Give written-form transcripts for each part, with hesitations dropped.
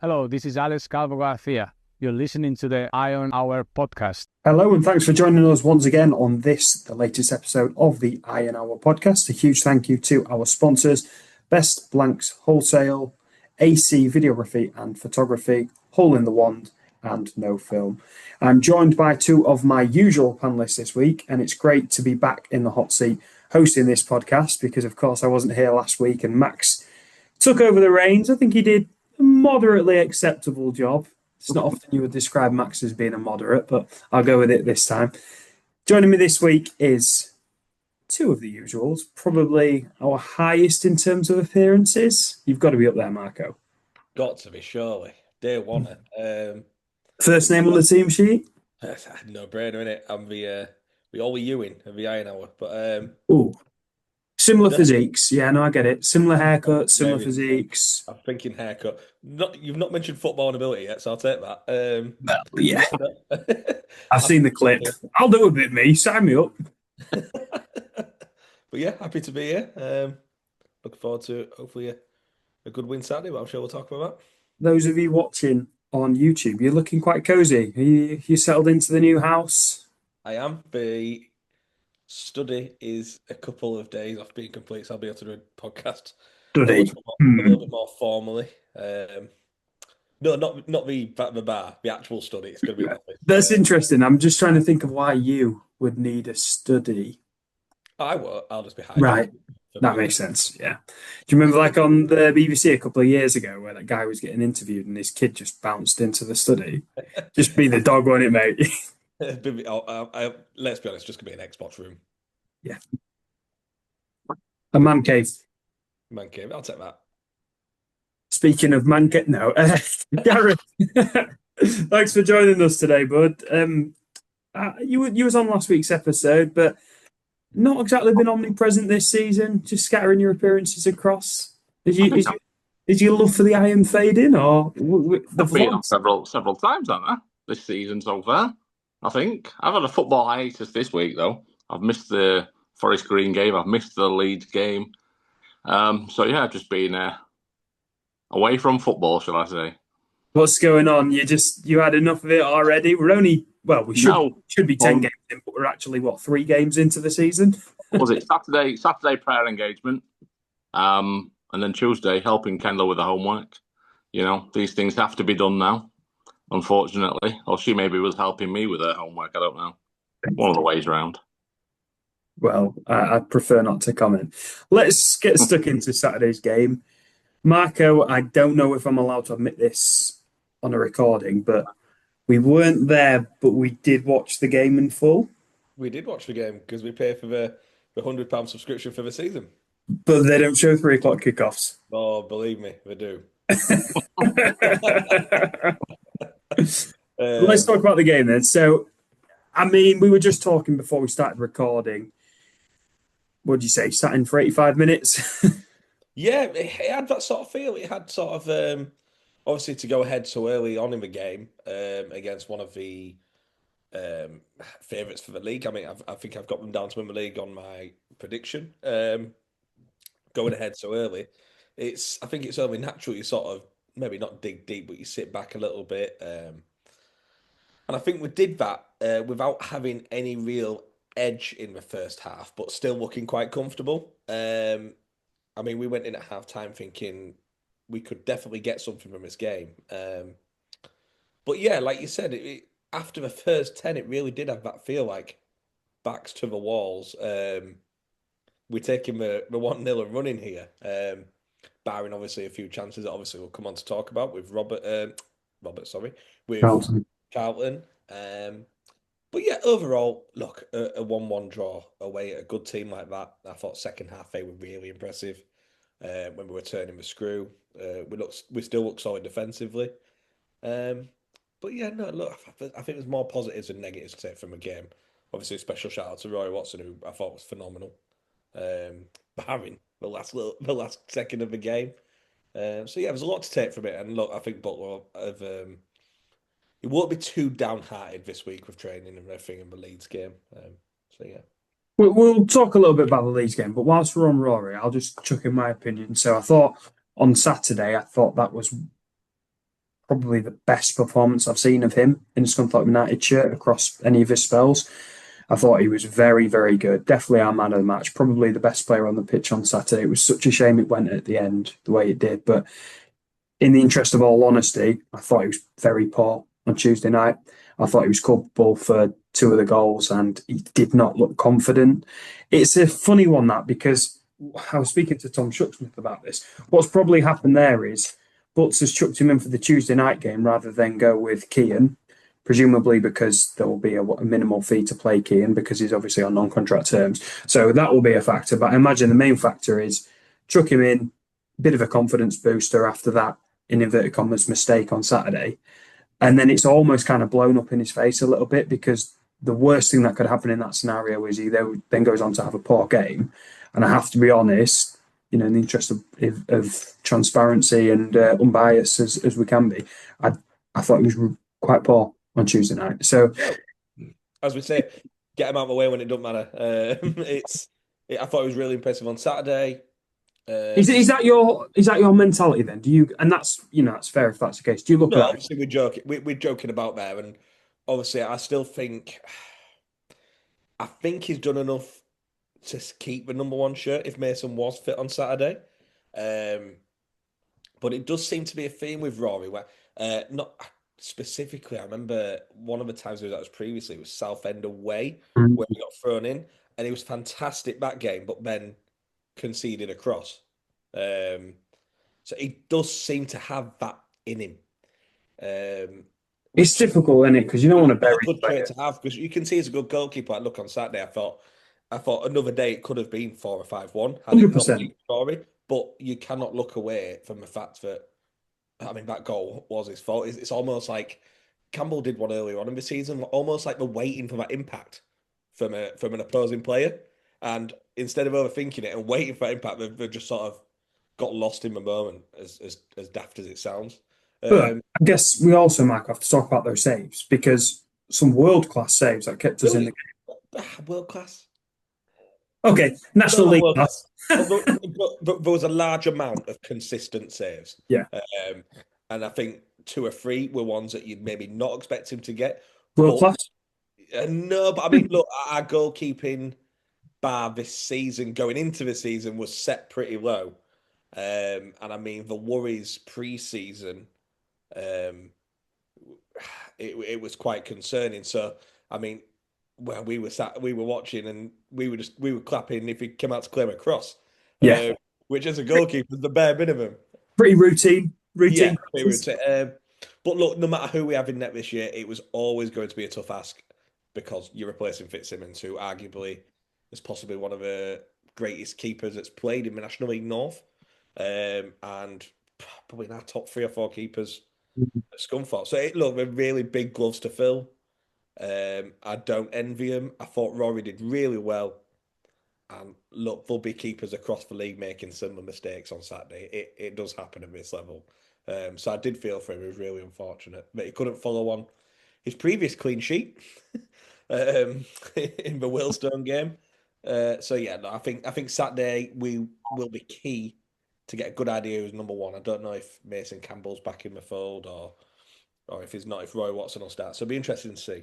Hello, this is Alex Calvo Garcia. You're listening to the Iron Hour podcast. Hello, and thanks for joining us once again on the latest episode of the Iron Hour podcast. A huge thank you to our sponsors, Best Blanks Wholesale, AC Videography and Photography, Hole in the Wand, and No Film. I'm joined by two of my usual panelists this week, and it's great to be back in the hot seat hosting this podcast because, of course, I wasn't here last week and Max took over the reins. I think he did a moderately acceptable job. It's not often you would describe Max as being a moderate, but I'll go with it this time. Joining me this week is two of the usuals, probably our highest in terms of appearances. You've got to be up there, Marco. Got to be, surely. Day one. First name on the team sheet? No brainer, innit? I'm the Ollie Ewing of the Iron Hour. But similar physiques. Yeah, no, I get it. Similar haircut, similar physiques. I'm thinking haircut. You've not mentioned football and ability yet, so I'll take that. Well, yeah. I've seen the clip. I'll do a bit, me. Sign me up. But yeah, happy to be here. Looking forward to hopefully a good win Saturday, but I'm sure we'll talk about that. Those of you watching on YouTube, you're looking quite cozy. You settled into the new house? I am. The study is a couple of days off being complete, so I'll be able to do a podcast Study. a little bit more formally. No, not the bar, the actual study. It's going to be an office. That's interesting. I'm just trying to think of why you would need a study. I won't. I'll just be hiding. Right. That makes sense. Yeah. Do you remember, like on the BBC a couple of years ago, where that guy was getting interviewed and his kid just bounced into the study? Just be the dog on it, mate. Let's be honest, just gonna be an Xbox room. Yeah. A man cave. Man cave. I'll take that. Speaking of man cave, no. Gareth, thanks for joining us today, bud. You was on last week's episode, but not exactly been omnipresent this season. Just scattering your appearances across. Is your love for the Iron fading, or I've been on several times, haven't I? This season so far. I think I've had a football hiatus this week though. I've missed the Forest Green game. I've missed the Leeds game. So yeah, I've just been away from football, shall I say? What's going on? You had enough of it already? We should be 10 games in, but we're actually 3 games into the season? Was it Saturday prayer engagement, and then Tuesday helping Kendall with the homework. You know, these things have to be done now, unfortunately. Or she maybe was helping me with her homework. I don't know. One of the ways around. Well, I prefer not to comment. Let's get stuck into Saturday's game. Marco, I don't know if I'm allowed to admit this on a recording, but we weren't there, but we did watch the game in full. We did watch the game because we pay for the £100 subscription for the season. But they don't show 3 o'clock kickoffs. Oh, believe me, they do. Let's talk about the game then. So, I mean, we were just talking before we started recording. What did you say? Sat in for 85 minutes? Yeah, it had that sort of feel. It had sort of obviously to go ahead so early on in the game against one of the favourites for the league. I mean, I think I've got them down to win the league on my prediction. Going ahead so early, I think it's only natural you sort of maybe not dig deep, but you sit back a little bit. And I think we did that without having any real edge in the first half, but still looking quite comfortable. I mean, we went in at half-time thinking we could definitely get something from this game. But yeah, like you said, after the first 10, it really did have that feel like backs to the walls. We're taking the 1-0 and running here, barring obviously a few chances that obviously we'll come on to talk about with with Carlton. But yeah, overall, look, a 1-1 draw away at a good team like that. I thought second half they were really impressive when we were turning the screw. We still look solid defensively. But yeah, no, look, I think there's more positives than negatives to take from a game. Obviously, a special shout out to Rory Watson, who I thought was phenomenal, barring the last second of the game. So yeah, there's a lot to take from it. And look, I think Butler have. It won't be too downhearted this week with training and everything in the Leeds game. So yeah. We'll talk a little bit about the Leeds game, but whilst we're on Rory, I'll just chuck in my opinion. So I thought on Saturday, that was probably the best performance I've seen of him in a Scunthorpe United shirt across any of his spells. I thought he was very, very good. Definitely our man of the match. Probably the best player on the pitch on Saturday. It was such a shame it went at the end the way it did. But in the interest of all honesty, I thought he was very poor on Tuesday night. I thought he was culpable for two of the goals and he did not look confident. It's a funny one, that, because I was speaking to Tom Shucksmith about this. What's probably happened there is Butts has chucked him in for the Tuesday night game rather than go with Kean, presumably because there will be a minimal fee to play Kean because he's obviously on non-contract terms. So that will be a factor. But I imagine the main factor is chuck him in, bit of a confidence booster after that, in inverted commas, mistake on Saturday. And then it's almost kind of blown up in his face a little bit, because the worst thing that could happen in that scenario is he then goes on to have a poor game. And I have to be honest, in the interest of transparency and unbiased as we can be, I thought he was quite poor on Tuesday night. So, as we say, get him out of the way when it doesn't matter. I thought it was really impressive on Saturday. Is that your mentality then? Do you? And that's that's fair if that's the case. Do you look at? Obviously we're joking. We're joking about there, and obviously I still think he's done enough to keep the number one shirt if Mason was fit on Saturday. But it does seem to be a theme with Rory where not specifically. I remember one of the times that was previously, it was Southend away where he got thrown in, and he was fantastic that game, but then conceded a cross. So he does seem to have that in him. It's difficult, isn't it? Because you don't want to bury. A good trait to have, because you can see he's a good goalkeeper. Look, on Saturday, I thought another day it could have been 4 or 5-1. 100%. Story, but you cannot look away from the fact that that goal was his fault. It's almost like Campbell did one earlier on in the season, almost like they're waiting for that impact from an opposing player. And instead of overthinking it and waiting for impact, they've just sort of got lost in the moment, as daft as it sounds. But I guess we also, Mike, have to talk about those saves, because some world-class saves that kept us in the game. World-class? Okay, National League class. But there was a large amount of consistent saves. Yeah. And I think 2 or 3 were ones that you'd maybe not expect him to get. World-class? No, but look, our goalkeeping bar this season, going into the season, was set pretty low. And the worries pre-season, it was quite concerning. So, when we were watching and we were clapping if he came out to claim a cross. Yeah. Which as a goalkeeper is the bare minimum. Pretty routine. Yeah, pretty routine. But look, no matter who we have in net this year, it was always going to be a tough ask, because you're replacing Fitzsimmons, who arguably is possibly one of the greatest keepers that's played in the National League North, and probably in our top 3 or 4 keepers at Scunthorpe. So look, they're really big gloves to fill. I don't envy him. I thought Rory did really well. And look, there'll be keepers across the league making similar mistakes on Saturday. It does happen at this level. So I did feel for him. It was really unfortunate that he couldn't follow on his previous clean sheet in the Willstone game. So yeah, no, I think Saturday we will be key to get a good idea who's number one. I don't know if Mason Campbell's back in the fold or if he's not, if Rory Watson will start. So it'll be interesting to see.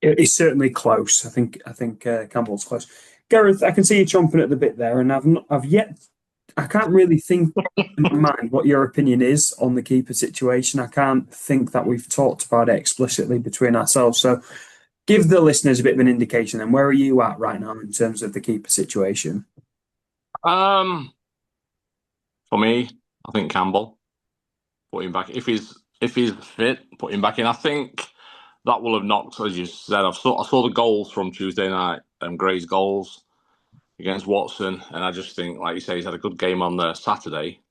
It's certainly close. I think Campbell's close. Gareth, I can see you chomping at the bit there, and I can't really think in my mind what your opinion is on the keeper situation. I can't think that we've talked about it explicitly between ourselves. So give the listeners a bit of an indication then. Where are you at right now in terms of the keeper situation? For me, I think Campbell, put him back. If he's fit, put him back in. I think that will have knocked, as you said. I saw the goals from Tuesday night, Gray's goals against Watson, and I just think, like you say, he's had a good game on the Saturday,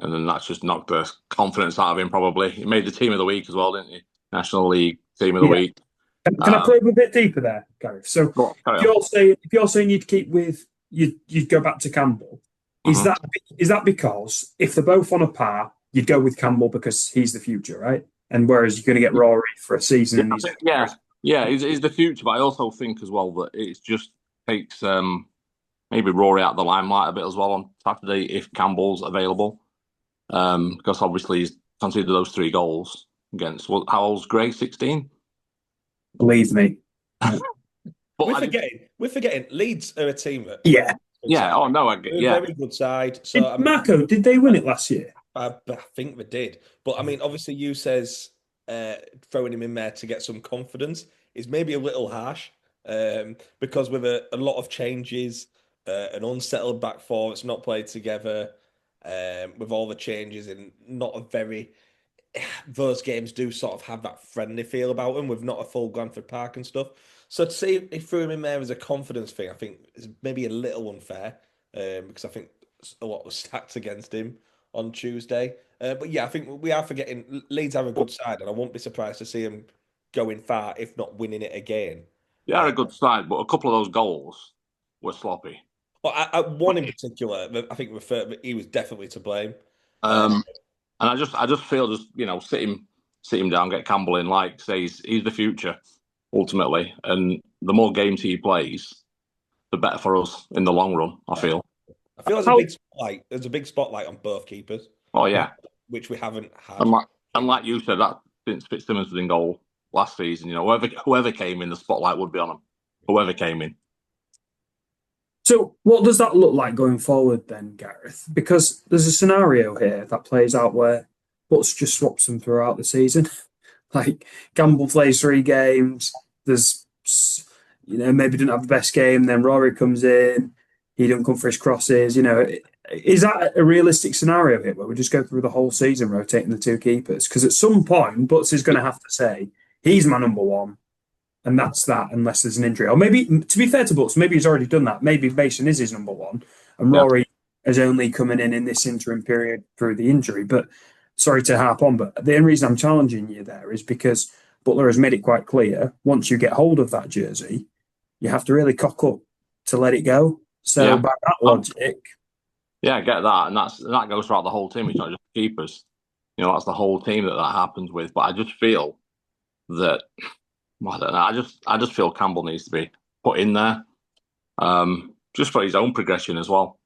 and then that's just knocked the confidence out of him. Probably he made the team of the week as well, didn't he? National League team of the week. Can I probe a bit deeper there, Gareth? So if you're saying you'd keep with you'd go back to Campbell, is that because if they're both on a par, you'd go with Campbell because he's the future, right? And whereas you're going to get Rory for a season, he's the future. But I also think as well that it just takes maybe Rory out of the limelight a bit as well on Saturday if Campbell's available, because obviously he's conceded those 3 goals against, well, how old's Gray? 16? Believe me. But we're forgetting Leeds are a team that... Yeah. Yeah, oh no, they're a very good side. So I mean, Marco, did they win it last year? I think they did. But I mean, obviously you says throwing him in there to get some confidence is maybe a little harsh because with a lot of changes, an unsettled back four, it's not played together, with all the changes and not a very... Those games do sort of have that friendly feel about them with not a full Glanford Park and stuff. So to see if he threw him in there as a confidence thing, I think is maybe a little unfair because I think a lot was stacked against him on Tuesday. But yeah, I think we are forgetting Leeds have a good side, and I won't be surprised to see him going far, if not winning it again. They are a good side, but a couple of those goals were sloppy. Well, one in particular, I think he was definitely to blame. And I just feel sit him down, get Campbell in, like say he's the future ultimately, and the more games he plays, the better for us in the long run. I feel there's a big spotlight. There's a big spotlight on both keepers. Oh yeah, which we haven't had. And like you said, that since Fitzsimmons was in goal last season, whoever came in, the spotlight would be on him. Whoever came in. So what does that look like going forward then, Gareth? Because there's a scenario here that plays out where Butts just swaps them throughout the season. Like Campbell plays 3 games. There's, maybe didn't have the best game. Then Rory comes in. He don't come for his crosses. Is that a realistic scenario here where we just go through the whole season rotating the 2 keepers? Because at some point, Butts is going to have to say, he's my number one. And that's that, unless there's an injury. Or maybe, to be fair to Butts, maybe he's already done that. Maybe Mason is his number one, and Rory is only coming in this interim period through the injury. But sorry to harp on, but the only reason I'm challenging you there is because Butler has made it quite clear, once you get hold of that jersey, you have to really cock up to let it go. So by that logic... Yeah, I get that. And that goes throughout the whole team. It's not just keepers. That's the whole team that happens with. But I just feel that... I don't know. I just feel Campbell needs to be put in there, just for his own progression as well.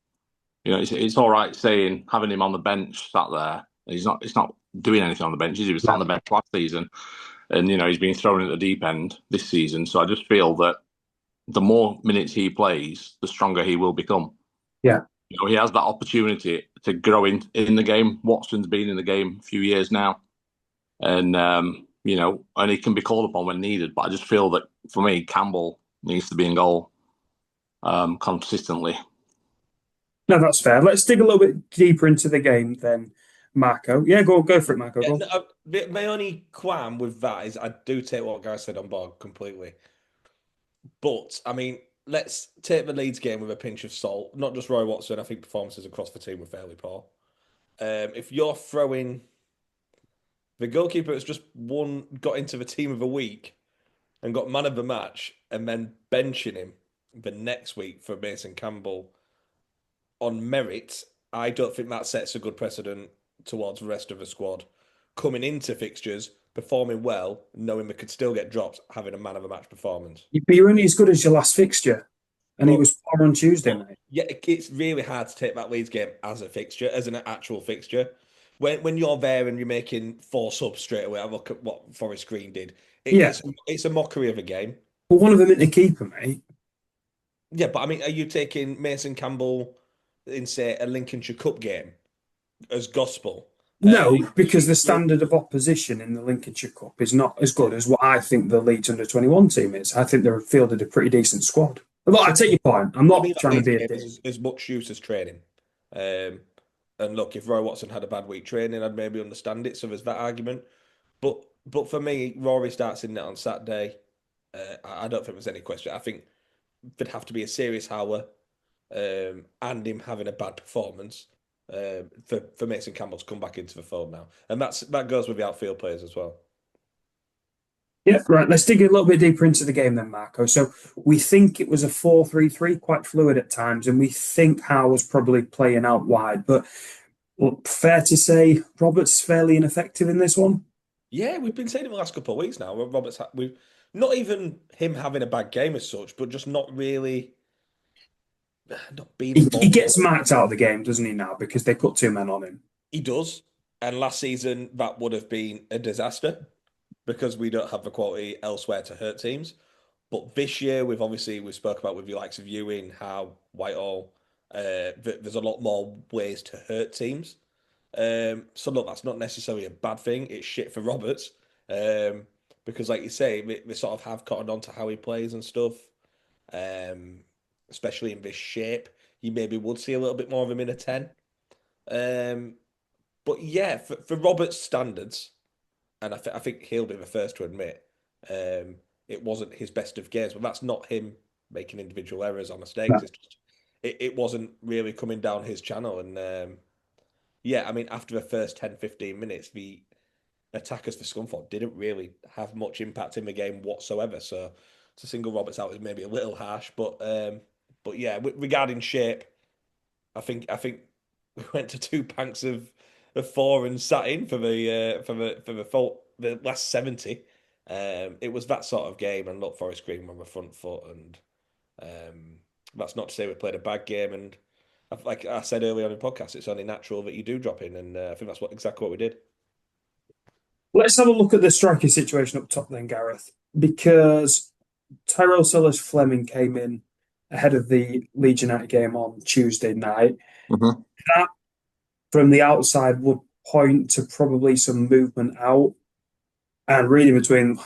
It's all right having him on the bench sat there. He's not doing anything on the bench. He was sat on the bench last season, and he's been thrown at the deep end this season. So I just feel that the more minutes he plays, the stronger he will become. Yeah, he has that opportunity to grow in the game. Watson's been in the game a few years now, and and he can be called upon when needed. But I just feel that, for me, Campbell needs to be in goal consistently. No, that's fair. Let's dig a little bit deeper into the game then, Marco. Yeah, go for it, Marco. My only qualm with that is I do take what Guy said on board completely. But, I mean, let's take the Leeds game with a pinch of salt. Not just Rory Watson. I think performances across the team were fairly poor. If you're throwing... The goalkeeper has just got into the team of the week and got man of the match, and then benching him the next week for Mason Campbell on merit, I don't think that sets a good precedent towards the rest of the squad. Coming into fixtures, performing well, knowing they could still get dropped, having a man of the match performance. But you're only as good as your last fixture, and he was poor on Tuesday, mate. Yeah, it's really hard to take that Leeds game as a fixture, as an actual fixture. When you're there and you're making 4 subs straight away, I look at what Forest Green did. It's a mockery of a game. But one of them isn't a keeper, mate. Yeah, but I mean, are you taking Mason Campbell in, say, a Lincolnshire Cup game as gospel? No, because the standard of opposition in the Lincolnshire Cup is not as good as what I think the Leeds under-21 team is. I think they've fielded a pretty decent squad. Look, I take your point. I'm not trying to be a dick. As much use as training. And look, if Roy Watson had a bad week training, I'd maybe understand it. So there's that argument. But for me, Rory starts in net on Saturday. I don't think there's any question. I think there'd have to be a serious howler and him having a bad performance for Mason Campbell to come back into the fold now. And that goes with the outfield players as well. Yeah, right. Let's dig a little bit deeper into the game then, Marco. So we think it was a 4-3-3, quite fluid at times, and we think Howe was probably playing out wide. But fair to say, Roberts fairly ineffective in this one? Yeah, we've been saying it the last couple of weeks now. Roberts, we've not even him having a bad game as such, but just not really. Not being. He gets marked out of the game, doesn't he? Now because they put 2 men on him. He does. And last season, that would have been a disaster because we don't have the quality elsewhere to hurt teams. But this year, we spoke about with the likes of Ewing, how Whitehall, there's a lot more ways to hurt teams. So look, that's not necessarily a bad thing. It's shit for Roberts, because like you say, we sort of have cottoned on to how he plays and stuff. Um, Especially in this shape, you maybe would see a little bit more of him in a 10. Um, but yeah, for Roberts' standards, and I think he'll be the first to admit, it wasn't his best of games, but that's not him making individual errors or mistakes. No. It's just it wasn't really coming down his channel. And yeah, I mean, after the first 10, 15 minutes, the attackers for Scunthorpe didn't really have much impact in the game whatsoever. So to single Roberts out is maybe a little harsh, but yeah, regarding shape, I think we went to two banks of four and sat in for the last 70. It was that sort of game, and look, Forest Green were on the front foot, and that's not to say we played a bad game. And like I said earlier on in the podcast, it's only natural that you do drop in, and I think that's exactly what we did. Let's have a look at the striker situation up top then, Gareth, because Tyrell Sellers-Fleming came in ahead of the Leeds United game on Tuesday night. Mm-hmm. That, from the outside, would point to probably some movement out. And reading between,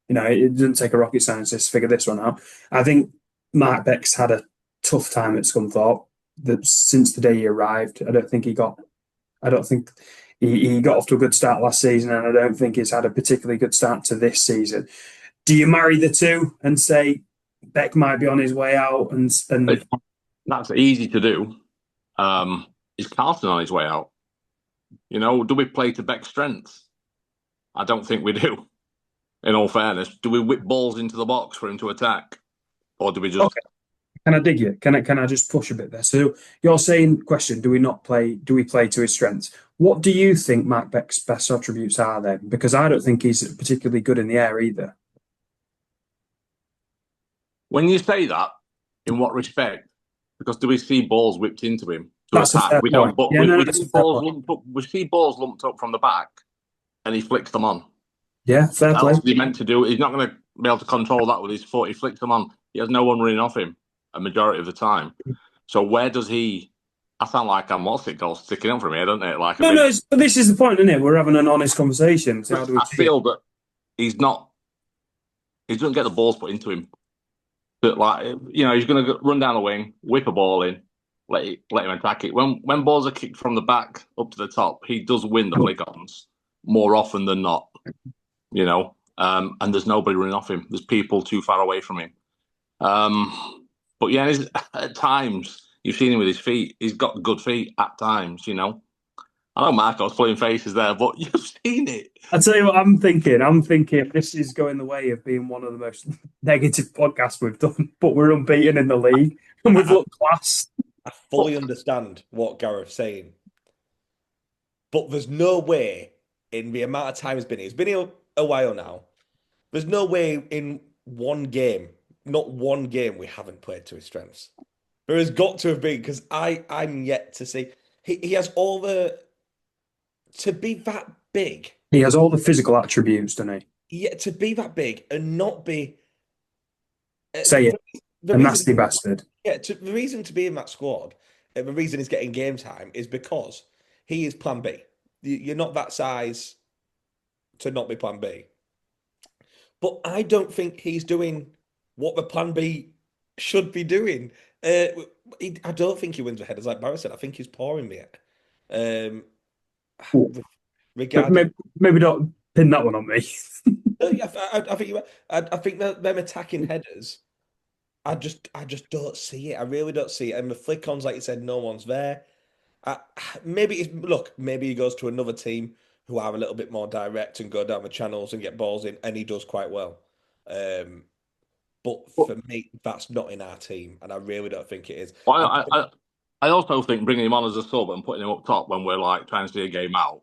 it doesn't take a rocket scientist to figure this one out. I think Mark Beck's had a tough time at Scunthorpe since the day he arrived. I don't think he got off to a good start last season, and I don't think he's had a particularly good start to this season. Do you marry the two and say Beck might be on his way out? And that's easy to do. Is Carlton on his way out? Do we play to Beck's strengths? I don't think we do. In all fairness, do we whip balls into the box for him to attack, or do we just? Okay. Can I dig you? Can I just push a bit there? So you're saying, question: Do we not play? Do we play to his strengths? What do you think Mark Beck's best attributes are then? Because I don't think he's particularly good in the air either. When you say that, in what respect? Because do we see balls whipped into him to That's attack? We don't. But we see balls lumped up from the back, and he flicks them on. Yeah, fair play. What he's meant to do? He's not going to be able to control that with his foot. He flicks them on. He has no one running off him a majority of the time. So where does he? I sound like I'm sticking up for me, don't it? Like no, but this is the point, isn't it? We're having an honest conversation. So I feel that he's not. He doesn't get the balls put into him. But he's going to run down the wing, whip a ball in, let him attack it. When balls are kicked from the back up to the top, he does win the flick-ons more often than not. And there's nobody running off him. There's people too far away from him. But yeah, at times you've seen him with his feet. He's got good feet at times. I know Marco's pulling faces there, but you've seen it. I tell you what I'm thinking. I'm thinking this is going the way of being one of the most negative podcasts we've done, but we're unbeaten in the league and we've looked class. I fully understand what Gareth's saying, but there's no way in the amount of time he's been here a while now. There's no way in one game, not one game, we haven't played to his strengths. There has got to have been, because I'm yet to see. He has all the. To be that big. He has all the physical attributes, doesn't he? Yeah, to be that big and not be. Say it. A nasty bastard. Yeah, the reason to be in that squad, and the reason he's getting game time is because he is plan B. You're not that size to not be plan B. But I don't think he's doing what the plan B should be doing. I don't think he wins the headers like Barry said. I think he's pouring me it. Maybe don't pin that one on me. I think them attacking headers. I just don't see it. I really don't see it. And the flick-ons, like you said, no one's there. Maybe he goes to another team who are a little bit more direct and go down the channels and get balls in, and he does quite well. But for me, that's not in our team, and I really don't think it is. Well, I also think bringing him on as a sub and putting him up top when we're trying to see a game out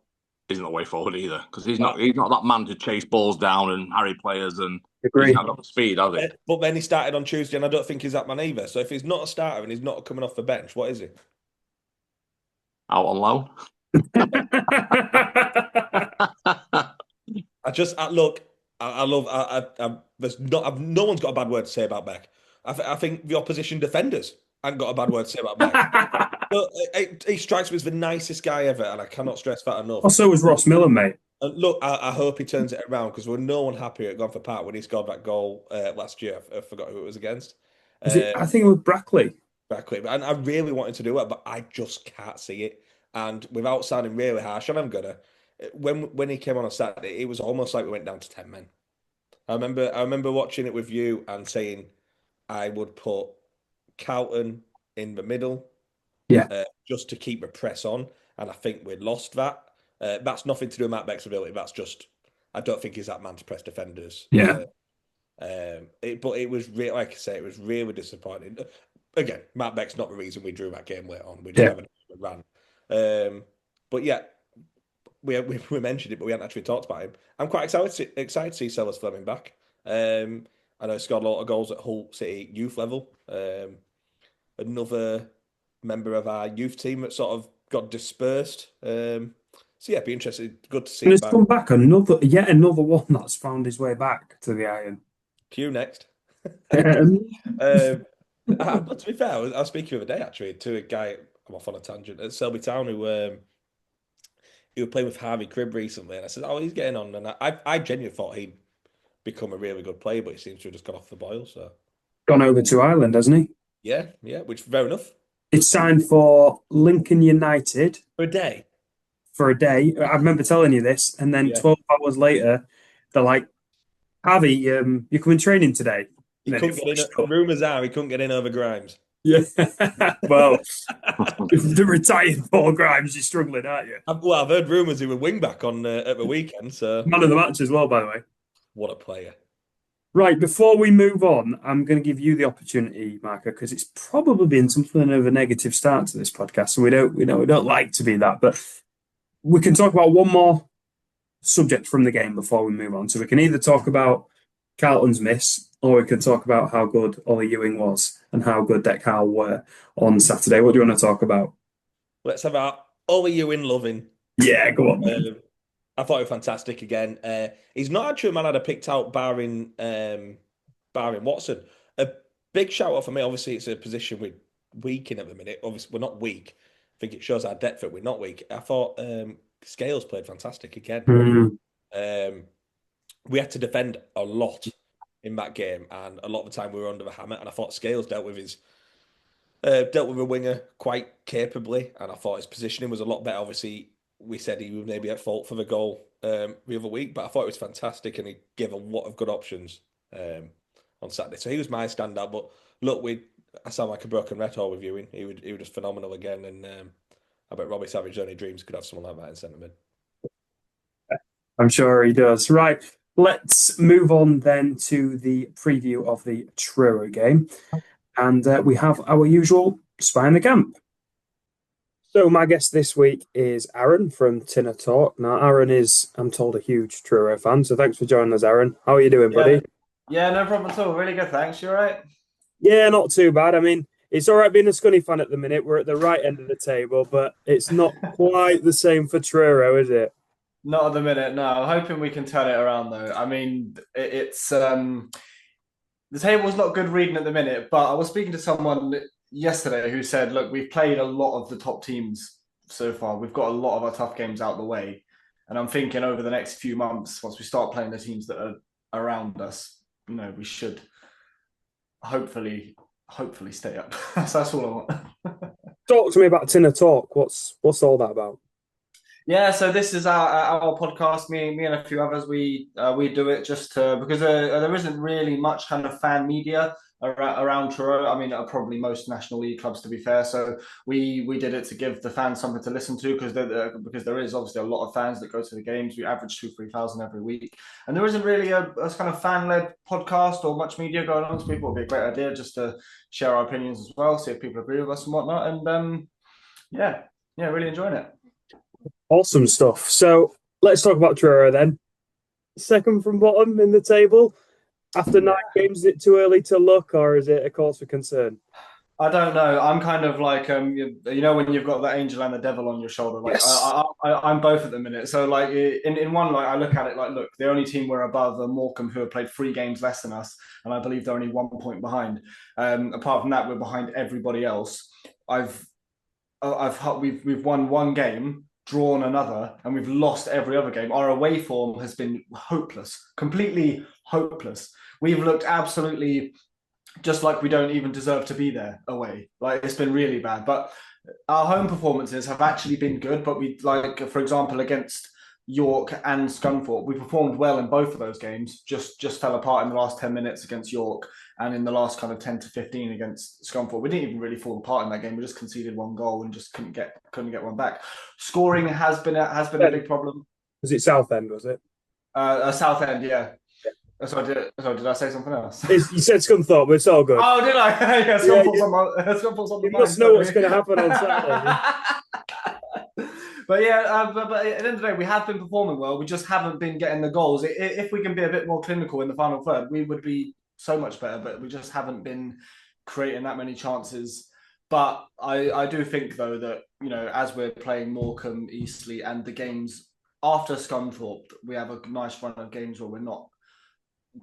isn't the way forward either, because he's not that man to chase balls down and harry players, and he's not got the speed, has he? But then he started on Tuesday, and I don't think he's that man either. So if he's not a starter and he's not coming off the bench, what is he? Out on loan. No one's got a bad word to say about Beck. I think the opposition defenders haven't got a bad word to say about Beck. Look, he strikes me as the nicest guy ever, and I cannot stress that enough. Also was Ross Miller, mate. And look, I hope he turns it around because we're no one happier at Gonford Park when he scored that goal last year. I forgot who it was against. I think it was Brackley. Brackley, and I really wanted to do it, but I just can't see it. And without sounding really harsh, and I'm gonna, when he came on Saturday, it was almost like we went down to 10 men. I remember watching it with you and saying I would put Carlton in the middle, just to keep the press on, and I think we lost that. That's nothing to do with Matt Beck's ability. That's just I don't think he's that man to press defenders. Yeah. But it was really, like I say, it was really disappointing. Again, Matt Beck's not the reason we drew that game later on. We just haven't ran. But yeah, we mentioned it, but we hadn't actually talked about him. I'm quite excited to see Sellers Fleming back. I know he scored a lot of goals at Hull City youth level. Another member of our youth team that sort of got dispersed. So yeah, be interested. Good to see him back. It's come back another one that's found his way back to the Iron. Q next. But to be fair, I was speaking the other day actually to a guy. I'm off on a tangent at Selby Town who was playing with Harvey Cribb recently, and I said, "Oh, he's getting on." And I genuinely thought he'd become a really good player, but he seems to have just gone off the boil. So gone over to Ireland, hasn't he? Yeah, which fair enough. It's signed for Lincoln United for a day. For a day, I remember telling you this, and then 12 hours later, they're like, "Harvey, you're coming training today." Rumours are he couldn't get in over Grimes. Yeah, well, the retired Paul Grimes, you're struggling, aren't you? I've heard rumours he was wing back on at the weekend. So man of the match as well, by the way. What a player! Right, before we move on, I'm going to give you the opportunity, Marco, because it's probably been something of a negative start to this podcast, and we don't like to be that, but we can talk about one more subject from the game before we move on. So we can either talk about Carlton's miss, or we can talk about how good Ollie Ewing was and how good Deck Howell were on Saturday. What do you want to talk about? Let's have our Ollie Ewing loving. Yeah, go on. I thought he was fantastic again. He's not actually a man I'd have picked out barring Watson. A big shout out for me. Obviously, it's a position we're weak in at the minute. Obviously, we're not weak. I think it shows our depth that we're not weak. I thought Scales played fantastic again. We had to defend a lot in that game, and a lot of the time we were under the hammer. And I thought Scales dealt with a winger quite capably, and I thought his positioning was a lot better. Obviously, we said he was maybe at fault for the goal the other week, but I thought it was fantastic, and he gave a lot of good options on Saturday. So he was my standout. But look, I sound like a broken record with Ewing. He was just phenomenal again, and I bet Robbie Savage only dreams could have someone like that in centre mid. I'm sure he does. Right, let's move on then to the preview of the Truro game, and we have our usual Spy in the Camp. So my guest this week is Aaron from Tinner Talk. Now, Aaron is, I'm told, a huge Truro fan, so thanks for joining us, Aaron. How are you doing, buddy? Yeah, no problem at all. Really good, thanks. You all right? Yeah, not too bad. I mean, it's all right being a Scunny fan at the minute. We're at the right end of the table, but it's not quite the same for Truro, is it? Not at the minute, no. I'm hoping we can turn it around, though. I mean, it's the table's not good reading at the minute, but I was speaking to someone yesterday who said, look, we've played a lot of the top teams so far. We've got a lot of our tough games out of the way. And I'm thinking over the next few months, once we start playing the teams that are around us, we should hopefully stay up. So that's all I want. Talk to me about Tinner Talk. What's all that about? Yeah, so this is our podcast. Me and a few others. We do it just because there isn't really much kind of fan media around Truro. I mean, probably most National League clubs, to be fair. So we did it to give the fans something to listen to because there is obviously a lot of fans that go to the games. We average 2,000-3,000 every week, and there isn't really a kind of fan-led podcast or much media going on. So people, it would be a great idea just to share our opinions as well, see if people agree with us and whatnot. And yeah, really enjoying it. Awesome stuff. So let's talk about Truro then. Second from bottom in the table. After 9 games, is it too early to look, or is it a cause for concern? I don't know. I'm kind of like you know when you've got the angel and the devil on your shoulder. Like Yes. I'm both at the minute. So like in one like I look at it like look, the only team we're above are Morecambe, who have played 3 games less than us, and I believe they're only 1 point behind. Apart from that, we're behind everybody else. We've won 1 game, drawn another, and we've lost every other game. Our away form has been hopeless, completely hopeless. We've looked absolutely just like we don't even deserve to be there away. Like it's been really bad. But our home performances have actually been good. But we like, for example, against York and Scunthorpe, we performed well in both of those games. Just fell apart in the last 10 minutes against York, and in the last kind of 10 to 15 against Scunthorpe. We didn't even really fall apart in that game. We just conceded 1 goal and just couldn't get one back. Scoring has been a big problem. Was it Southend? Was it? Southend, yeah. Did I say something else? You said Scunthorpe, but it's all good. Oh, did I? Yeah, Scunthorpe's on the You must know what's going to happen on Saturday. But yeah, but at the end of the day, we have been performing well. We just haven't been getting the goals. If we can be a bit more clinical in the final third, we would be so much better. But we just haven't been creating that many chances. But I do think though that as we're playing Morecambe, Eastleigh, and the games after Scunthorpe, we have a nice run of games where we're not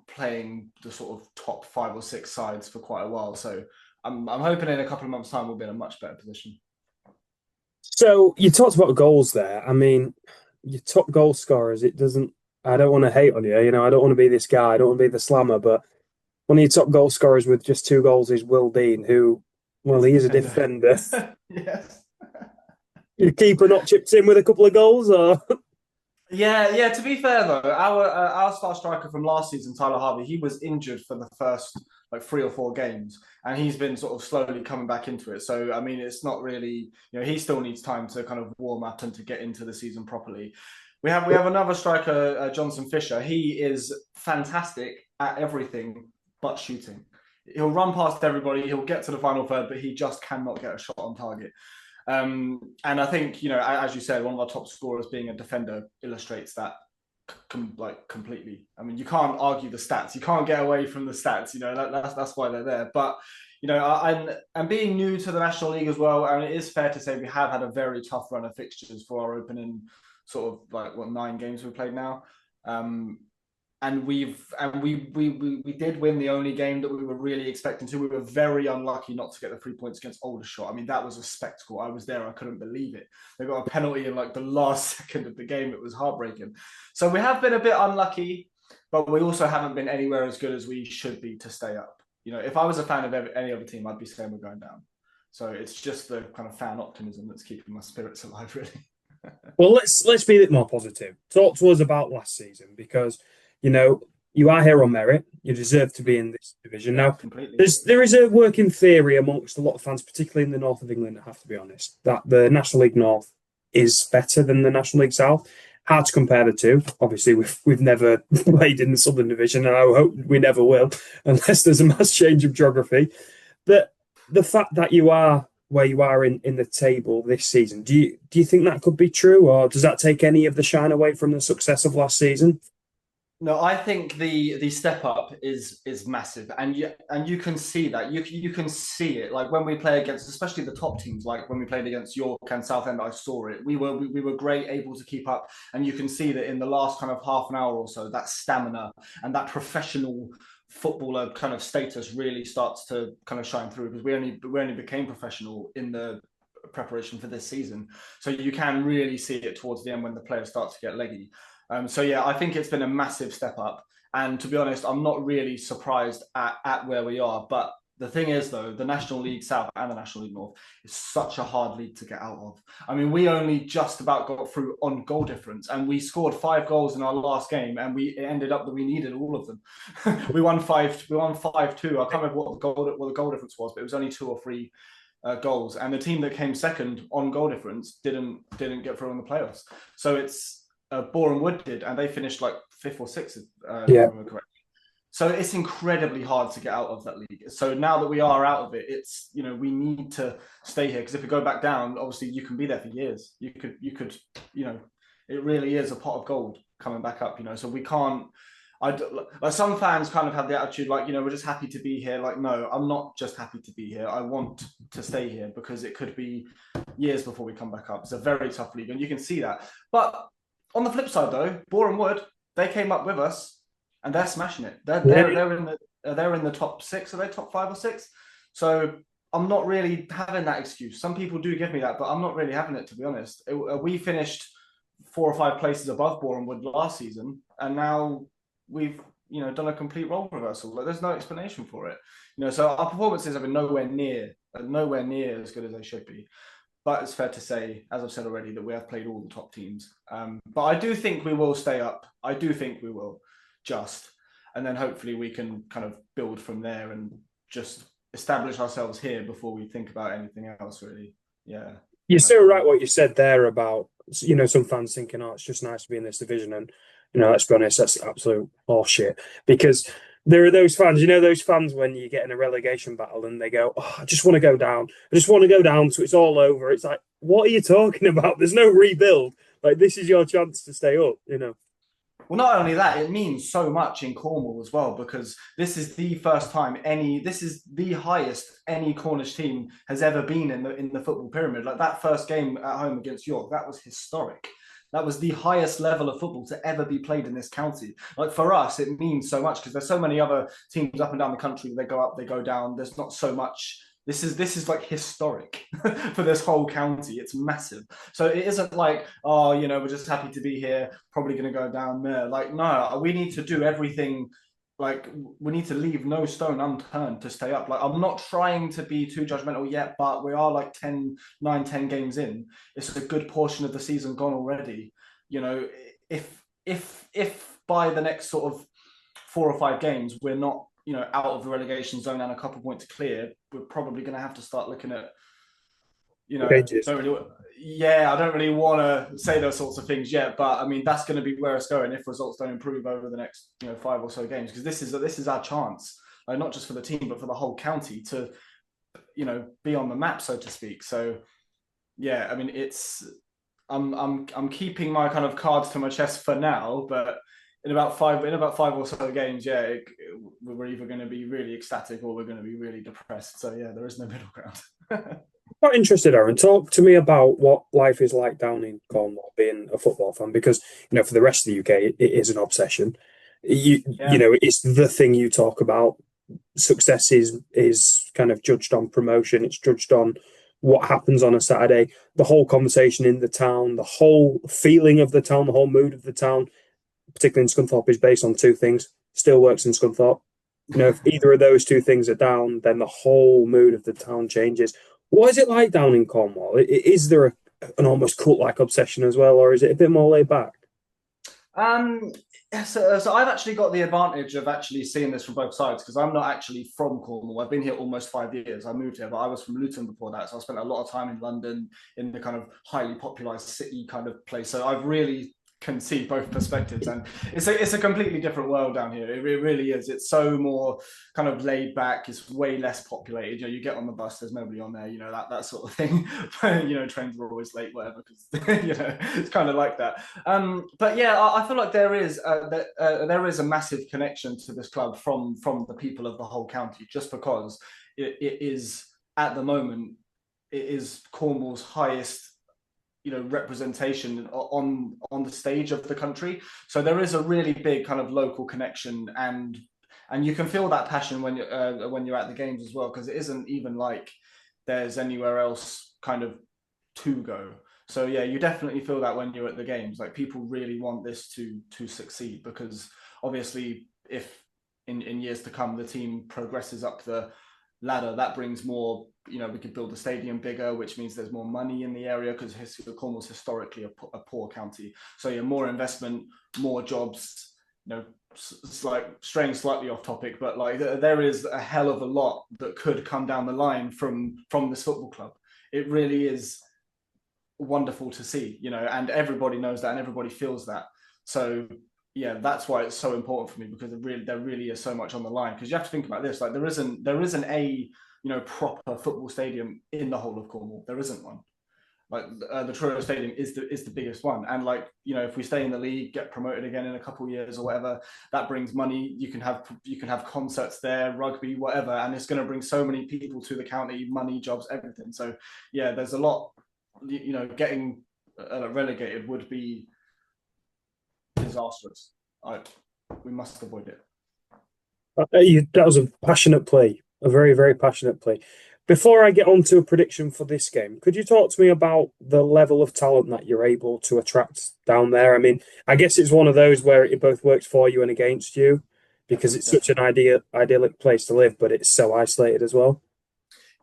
playing the sort of top 5 or 6 sides for quite a while. So I'm hoping in a couple of months' time we'll be in a much better position. So you talked about goals there. I mean, your top goal scorers, I don't want to hate on you, I don't want to be this guy, I don't want to be the slammer, but one of your top goal scorers with just 2 goals is Will Dean, who, well, he is a defender. Yes. Your keeper not chipped in with a couple of goals, or? Yeah. To be fair though, our star striker from last season, Tyler Harvey, he was injured for the first like 3 or 4 games, and he's been sort of slowly coming back into it. So I mean, it's not really he still needs time to kind of warm up and to get into the season properly. We have another striker, Johnson Fisher. He is fantastic at everything but shooting. He'll run past everybody. He'll get to the final third, but he just cannot get a shot on target. And I think, as you said, one of our top scorers being a defender illustrates that completely. I mean, you can't argue the stats. You can't get away from the stats. That's why they're there. But and being new to the National League as well, and it is fair to say we have had a very tough run of fixtures for our opening sort of like 9 games we've played now. And we did win the only game that we were really expecting to. We were very unlucky not to get the 3 points against Aldershot. I mean, that was a spectacle. I was there. I couldn't believe it. They got a penalty in like the last second of the game. It was heartbreaking. So we have been a bit unlucky, but we also haven't been anywhere as good as we should be to stay up. If I was a fan of any other team, I'd be saying we're going down. So it's just the kind of fan optimism that's keeping my spirits alive, really. Well, let's be a bit more positive. Talk to us about last season, because you are here on merit. You deserve to be in this division. Now, there is a working theory amongst a lot of fans, particularly in the north of England, I have to be honest, that the National League North is better than the National League South. Hard to compare the two. Obviously, we've never played in the Southern Division, and I hope we never will, unless there's a mass change of geography. But the fact that you are where you are in the table this season, do you think that could be true, or does that take any of the shine away from the success of last season? No, I think the step up is massive, and you can see that. You can see it, like when we play against, especially the top teams, like when we played against York and Southend. I saw it. We were great, able to keep up, and you can see that in the last kind of half an hour or so, that stamina and that professional footballer kind of status really starts to kind of shine through, because we only became professional in the preparation for this season. So you can really see it towards the end when the players start to get leggy. So yeah, I think it's been a massive step up. And to be honest, I'm not really surprised at where we are. But the thing is, though, the National League South and the National League North is such a hard league to get out of. I mean, we only just about got through on goal difference, and we scored 5 goals in our last game, and it ended up that we needed all of them. we won 5-2. I can't remember what the goal difference was, but it was only 2 or 3 goals. And the team that came second on goal difference didn't get through in the playoffs. So it's Boreham Wood did, and they finished like 5th or 6th, if I remember correctly. So it's incredibly hard to get out of that league. So now that we are out of it, it's we need to stay here, because if we go back down, obviously you can be there for years. You could it really is a pot of gold coming back up. So we can't like some fans kind of have the attitude like, we're just happy to be here. Like, no, I'm not just happy to be here. I want to stay here because it could be years before we come back up. It's a very tough league, and you can see that. But on the flip side, though, Boreham Wood, they came up with us, and they're smashing it. They're in the top 6. Are they top 5 or 6? So I'm not really having that excuse. Some people do give me that, but I'm not really having it, to be honest. We finished 4 or 5 places above Boreham Wood last season, and now we've done a complete role reversal. Like, there's no explanation for it. So our performances have been nowhere near as good as they should be. But it's fair to say, as I've said already, that we have played all the top teams. But I do think we will stay up. I do think we will, and then hopefully we can kind of build from there and just establish ourselves here before we think about anything else, really. Yeah. You're so right what you said there about, some fans thinking, oh, it's just nice to be in this division. And, let's be honest, that's absolute horseshit. Because there are those fans when you get in a relegation battle and they go, oh, I just want to go down. I just want to go down so it's all over. It's like, what are you talking about? There's no rebuild. Like, this is your chance to stay up, Well, not only that, it means so much in Cornwall as well, because this is the first time this is the highest any Cornish team has ever been in the football pyramid. Like, that first game at home against York, that was historic. That was the highest level of football to ever be played in this county. Like, for us, it means so much because there's so many other teams up and down the country. They go up, they go down. There's not so much. This is like historic for this whole county. It's massive. So it isn't like, oh, we're just happy to be here, probably going to go down there. Like, no, we need to do everything. Like, we need to leave no stone unturned to stay up. Like, I'm not trying to be too judgmental yet, but we are like 10 games in. It's a good portion of the season gone already. If by the next sort of 4 or 5 games, we're not, out of the relegation zone and a couple of points clear, we're probably going to have to start looking at, I don't really want to say those sorts of things yet, but I mean, that's going to be where it's going if results don't improve over the next 5 or so games, because this is our chance, not just for the team but for the whole county to be on the map, so to speak. So yeah, I mean, I'm keeping my kind of cards to my chest for now, but in about five or so games, we're either going to be really ecstatic or we're going to be really depressed. So yeah, there is no middle ground. Quite interested, Aaron. Talk to me about what life is like down in Cornwall, being a football fan, because for the rest of the UK, it is an obsession. It's the thing you talk about. Success is kind of judged on promotion. It's judged on what happens on a Saturday. The whole conversation in the town, the whole feeling of the town, the whole mood of the town, particularly in Scunthorpe, is based on 2 things. Still works in Scunthorpe. If either of those 2 things are down, then the whole mood of the town changes. What is it like down in Cornwall? Is there an almost cult-like obsession as well, or is it a bit more laid back? So I've actually got the advantage of actually seeing this from both sides, because I'm not actually from Cornwall. I've been here almost 5 years. I moved here, but I was from Luton before that. So I spent a lot of time in London, in the kind of highly popularized city kind of place. So I've really can see both perspectives, and it's a completely different world down here. It really is. It's so more kind of laid back. It's way less populated. You get on the bus, there's nobody on there. That sort of thing. Trains are always late, whatever. Because it's kind of like that. But yeah, I feel like there is a massive connection to this club from the people of the whole county, just because it is at the moment, it is Cornwall's highest representation on the stage of the country. So there is a really big kind of local connection, and you can feel that passion when you're at the games as well, because it isn't even like there's anywhere else kind of to go. So yeah, you definitely feel that when you're at the games. Like, people really want this to succeed, because obviously if in years to come the team progresses up the ladder, that brings more, we could build the stadium bigger, which means there's more money in the area, because Cornwall's historically a poor county. So yeah, more investment, more jobs. It's like straying slightly off topic, but like there is a hell of a lot that could come down the line from this football club. It really is wonderful to see, and everybody knows that and everybody feels that. So yeah, that's why it's so important for me, because there really is so much on the line. Because you have to think about this, like there isn't a proper football stadium in the whole of Cornwall. There isn't one. Like the Truro Stadium is the biggest one, and like, you know, if we stay in the league, get promoted again in a couple of years or whatever, that brings money. You can have concerts there, rugby, whatever, and it's going to bring so many people to the county, money, jobs, everything. So yeah, there's a lot. You know, getting relegated would be disastrous. We must avoid it. That was a passionate play, a very, very passionate play. Before I get on to a prediction for this game, could you talk to me about the level of talent that you're able to attract down there? I mean, I guess it's one of those where it both works for you and against you, because it's such an idyllic place to live, but it's so isolated as well.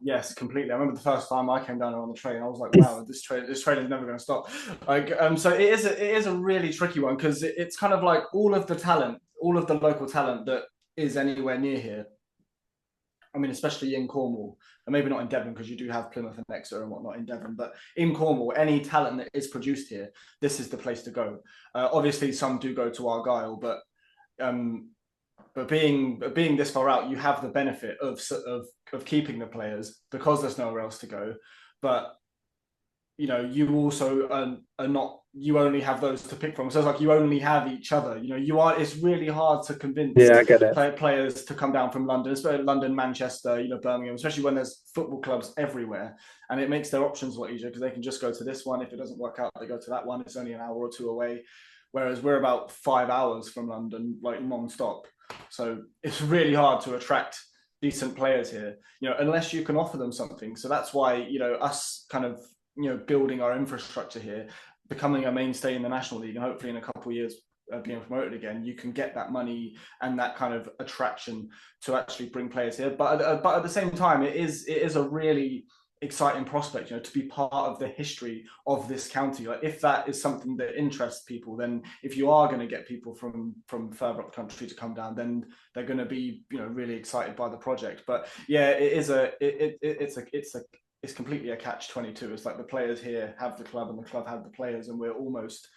Yes, completely. I remember the first time I came down on the train, I was like, "Wow, this train is never going to stop." Like, so it is a really tricky one, because it's kind of like all of the talent, all of the local talent that is anywhere near here. I mean, especially in Cornwall, and maybe not in Devon, because you do have Plymouth and Exeter and whatnot in Devon, but in Cornwall, any talent that is produced here, this is the place to go. Obviously, some do go to Argyle, but being this far out, you have the benefit of keeping the players because there's nowhere else to go. But you know, you also are not. You only have those to pick from. So it's like you only have each other. You know, it's really hard to convince players to come down from London, especially London, Manchester, you know, Birmingham, especially when there's football clubs everywhere, and it makes their options a lot easier, because they can just go to this one. If it doesn't work out, they go to that one. It's only an hour or two away, whereas we're about 5 hours from London, like non-stop. So it's really hard to attract decent players here, you know, unless you can offer them something. So that's why, you know, us kind of, you know, building our infrastructure here, becoming a mainstay in the National League, and hopefully in a couple of years being promoted again, you can get that money and that kind of attraction to actually bring players here. But at the same time, it is a really exciting prospect, you know, to be part of the history of this county. Like, if that is something that interests people, then if you are going to get people from further up the country to come down, then they're going to be, you know, really excited by the project. But yeah, it's completely a catch-22. It's like the players here have the club and the club have the players, and we're almost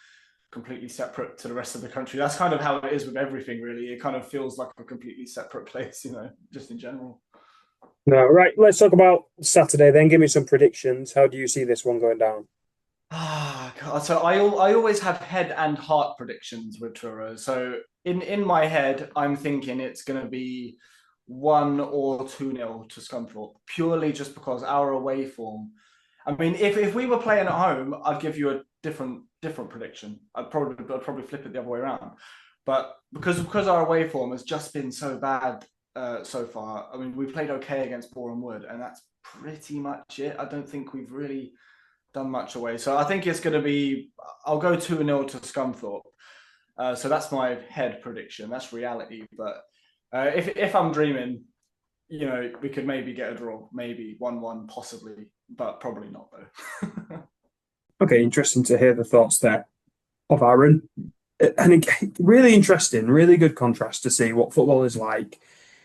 completely separate to the rest of the country. That's kind of how it is with everything, really. It kind of feels like a completely separate place, you know, just in general. No, right. Let's talk about Saturday then. Give me some predictions. How do you see this one going down? God. So I always have head and heart predictions with Truro. So in my head, I'm thinking it's going to be 1 or 2-0 to Scunthorpe, purely just because our away form. I mean, if we were playing at home, I'd give you a different prediction. I'd probably flip it the other way around. But because our away form has just been so bad so far, I mean, we played okay against Boreham Wood, and that's pretty much it. I don't think we've really done much away. So I think it's going to be, I'll go 2-0 to Scunthorpe. So that's my head prediction. That's reality. But if I'm dreaming, you know, we could maybe get a draw, maybe 1-1, possibly, but probably not, though. Okay, interesting to hear the thoughts there of Aaron. And again, really interesting, really good contrast to see what football is like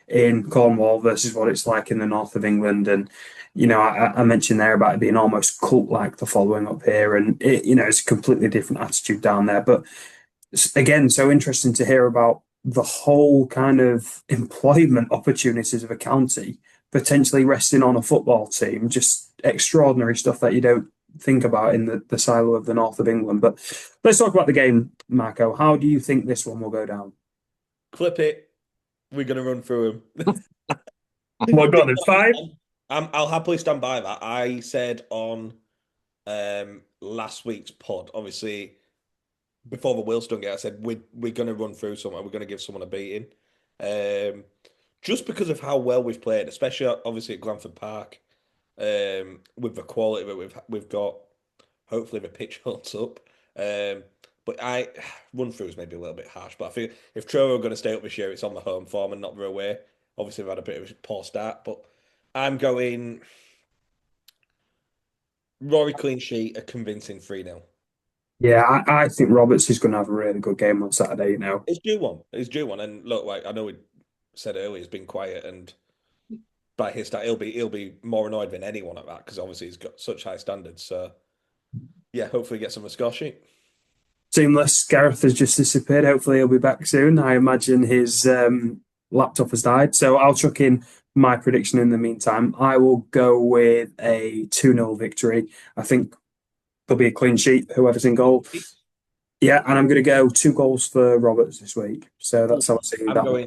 in Cornwall versus what it's like in the north of England. And, you know, I mentioned there about it being almost cult-like, the following up here. And, you know, it's a completely different attitude down there. But again, so interesting to hear about the whole kind of employment opportunities of a county potentially resting on a football team. Just extraordinary stuff that you don't think about in the silo of the north of England. But let's talk about the game, Marco. How do you think this one will go down? Clip it. We're going to run through them. Oh my God, there's 5? I'll happily stand by that. I said on last week's pod, obviously, before the wheels done get, I said we're going to run through someone. We're going to give someone a beating. Just because of how well we've played, especially obviously at Glanford Park, with the quality that we've got. Hopefully the pitch holds up. But run through is maybe a little bit harsh. But I think if Truro are going to stay up this year, it's on the home form and not the away. Obviously, they've had a bit of a poor start, but I'm going Rory clean sheet, a convincing 3-0. Yeah, I think Roberts is going to have a really good game on Saturday, you know. It's due one. It's due one. And look, like I know we said earlier, he's been quiet, and by his start, he'll be more annoyed than anyone at that, because obviously he's got such high standards. So yeah, hopefully get some of the score sheet. Seamless. Gareth has just disappeared. Hopefully he'll be back soon. I imagine his laptop has died. So I'll chuck in my prediction in the meantime. I will go with a 2-0 victory. I think There'll be a clean sheet, whoever's in goal. Yeah, and I'm going to go 2 goals for Roberts this week. So that's how I'm seeing that one.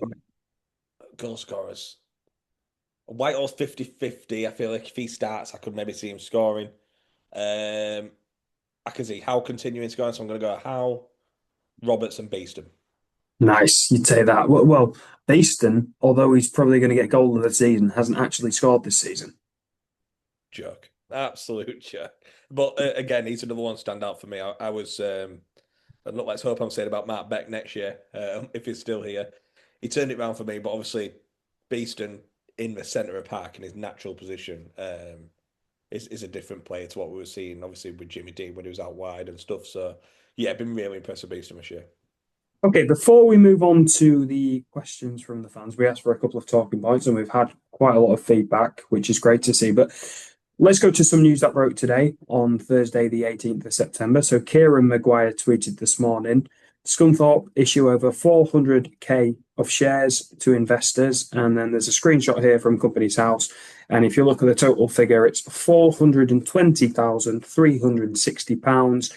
Goal scorers. Whitehall's 50-50. I feel like if he starts, I could maybe see him scoring. I can see Howe continuing scoring, so I'm going to go Howe, Roberts, and Beeston. Nice, you'd say that. Well, Beeston, although he's probably going to get goal of the season, hasn't actually scored this season. Joke. Absolute joke. But again, he's another one stand out for me. I was, and look, let's hope I'm saying about Mark Beck next year, if he's still here. He turned it around for me, but obviously Beeston in the centre of park in his natural position is a different player to what we were seeing, obviously, with Jimmy Dean when he was out wide and stuff. So, yeah, been really impressed with Beeston this year. Okay, before we move on to the questions from the fans, we asked for a couple of talking points and we've had quite a lot of feedback, which is great to see. But let's go to some news that broke today on Thursday, the 18th of September. So Kieran Maguire tweeted this morning, Scunthorpe issue over 400k of shares to investors. And then there's a screenshot here from Company's House. And if you look at the total figure, it's £420,360.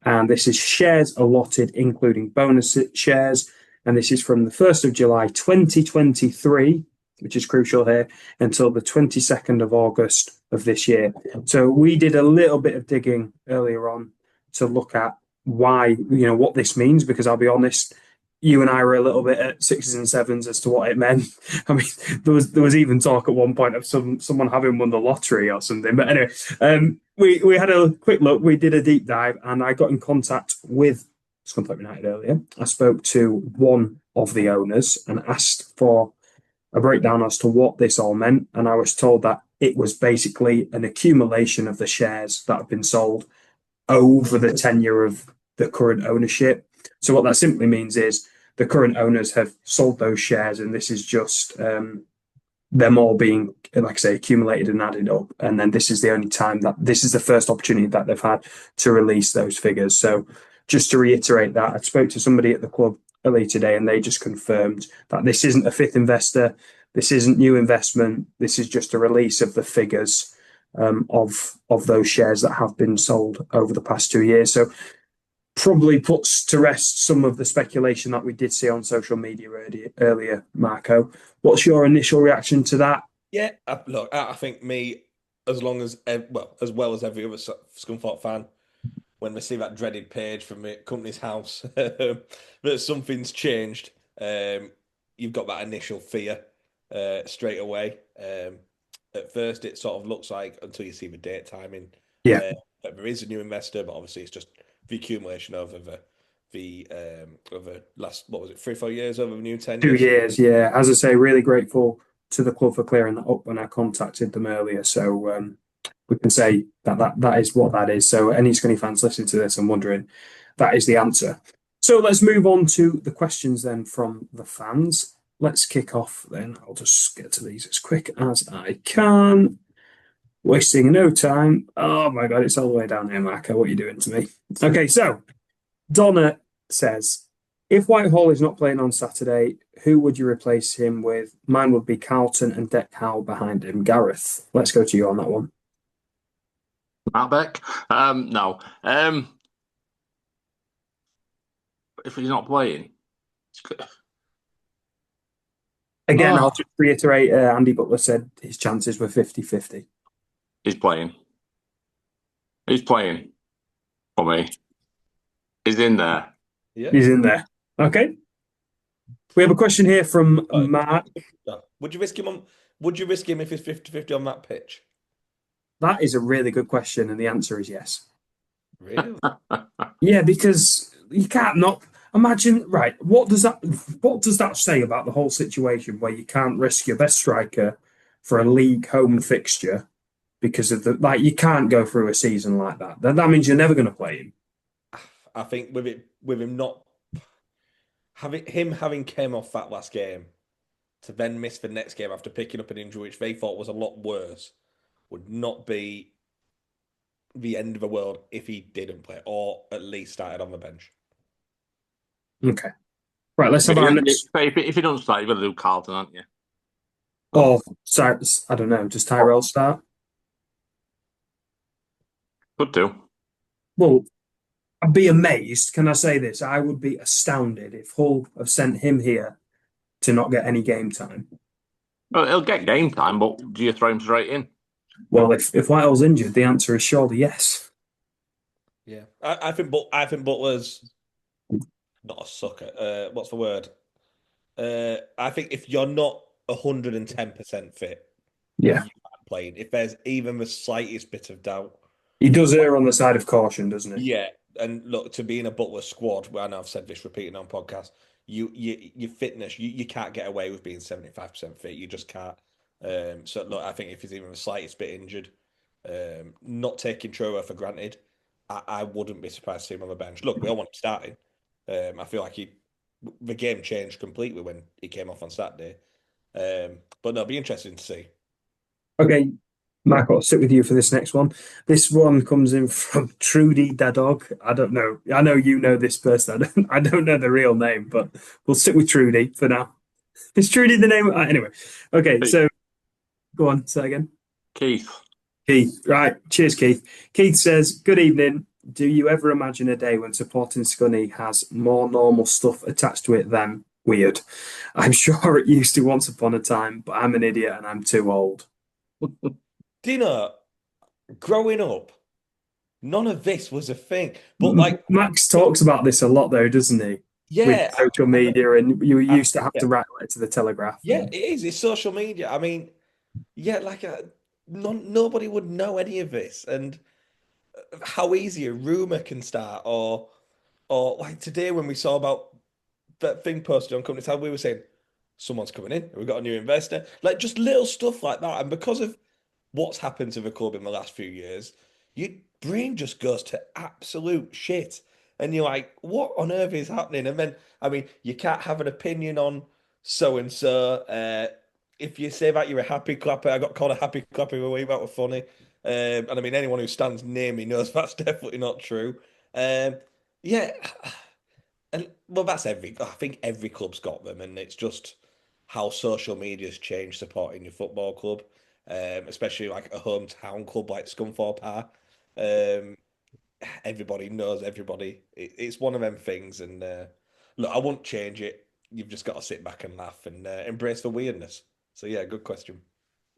And this is shares allotted, including bonus shares. And this is from the 1st of July, 2023, which is crucial here, until the 22nd of August of this year. So we did a little bit of digging earlier on to look at why, what this means, because I'll be honest, you and I were a little bit at 6s and 7s as to what it meant. I mean, there was even talk at one point of someone having won the lottery or something. But anyway, we had a quick look. We did a deep dive, and I got in contact with Scunthorpe United earlier. I spoke to one of the owners and asked for a breakdown as to what this all meant, and I was told that it was basically an accumulation of the shares that have been sold over the tenure of the current ownership. So what that simply means is the current owners have sold those shares, and this is just them all being, like I say, accumulated and added up. And then this is the only time that this is the first opportunity that they've had to release those figures. So just to reiterate that, I spoke to somebody at the club earlier today, and they just confirmed that this isn't a fifth investor. This isn't new investment. This is just a release of the figures of those shares that have been sold over the past 2 years. So probably puts to rest some of the speculation that we did see on social media earlier, Marco. What's your initial reaction to that? Yeah, look, I think as well as every other Scunthorpe fan, when we see that dreaded page from the Company's House that something's changed, you've got that initial fear straight away. At first, it sort of looks like, until you see the date timing, that there is a new investor, but obviously it's just the accumulation over the last, 3-4 years, over the new 10 years? 2 years, yeah. As I say, really grateful to the club for clearing that up when I contacted them earlier. So we can say that is what that is. So any Scunny fans listening to this and wondering, that is the answer. So let's move on to the questions then from the fans. Let's kick off then. I'll just get to these as quick as I can. Wasting no time. Oh my God, it's all the way down here, Marco. What are you doing to me? Okay, so Donna says, if Whitehall is not playing on Saturday, who would you replace him with? Mine would be Carlton and Deck Howe behind him. Gareth, let's go to you on that one. Matt Beck? No. If he's not playing, again, I'll just reiterate, Andy Butler said his chances were 50-50. He's playing. He's playing for me. He's in there. Yeah. He's in there. Okay. We have a question here from Mark. Would you risk him if he's 50-50 on that pitch? That is a really good question, and the answer is yes. Really? Yeah, because you can't not imagine. Right, what does that say about the whole situation where you can't risk your best striker for a league home fixture because of you can't go through a season like that. That means you're never going to play him. I think with him not having came off that last game to then miss the next game after picking up an injury which they thought was a lot worse would not be the end of the world if he didn't play, or at least started on the bench. Okay. Right, let's have our next... If he doesn't start, you've got to do Carlton, aren't you? Oh, sorry, I don't know. Does Tyrell start? Could do. Well, I'd be amazed. Can I say this? I would be astounded if Hull have sent him here to not get any game time. Well, he'll get game time, but do you throw him straight in? Well, if Whitehall's injured, the answer is surely yes. Yeah, I think Butler's not a sucker. What's the word? I think if you're not 110% fit, Yeah, you aren't playing. If there's even the slightest bit of doubt, he does err on the side of caution, doesn't he? yeah. And look, to be in a Butler squad, I know I've said this repeating on podcast, your fitness, you can't get away with being 75% fit. You just can't. So look, I think if he's even the slightest bit injured, not taking Truro for granted, I wouldn't be surprised to see him on the bench. Look, we all want him starting. I feel like the game changed completely when he came off on Saturday. But no, it'll be interesting to see. Okay, Mark, I'll sit with you for this next one. This one comes in from Trudy Dadog. I don't know. I know you know this person. I don't know the real name, but we'll stick with Trudy for now. Is Trudy the name? Anyway, okay, so go on, say again. Keith. Keith, right. Cheers, Keith. Keith says, good evening. Do you ever imagine a day when supporting Scunny has more normal stuff attached to it than weird? I'm sure it used to once upon a time, but I'm an idiot and I'm too old. Do you know, growing up, none of this was a thing. But like Max talks about this a lot, though, doesn't he? yeah, With social media, and you used to have yeah. to write a letter to the Telegraph. Yeah, it is. It's social media. I mean, yeah, like nobody would know any of this, and how easy a rumor can start, or like today when we saw about that thing posted on Company's House, we were saying someone's coming in, we've got a new investor, like just little stuff like that, and because of what's happened to the club in the last few years, your brain just goes to absolute shit. And you're like, what on earth is happening? And then, I mean, you can't have an opinion on so and so. If you say that you're a happy clapper, I got called a happy clapper the way that was funny. And I mean, anyone who stands near me knows that's definitely not true. Yeah, and well, that's I think every club's got them, and it's just how social media's changed supporting your football club, especially like a hometown club like Scunthorpe are. Everybody knows everybody. It's one of them things, and look, I won't change it. You've just got to sit back and laugh and embrace the weirdness. So yeah, good question.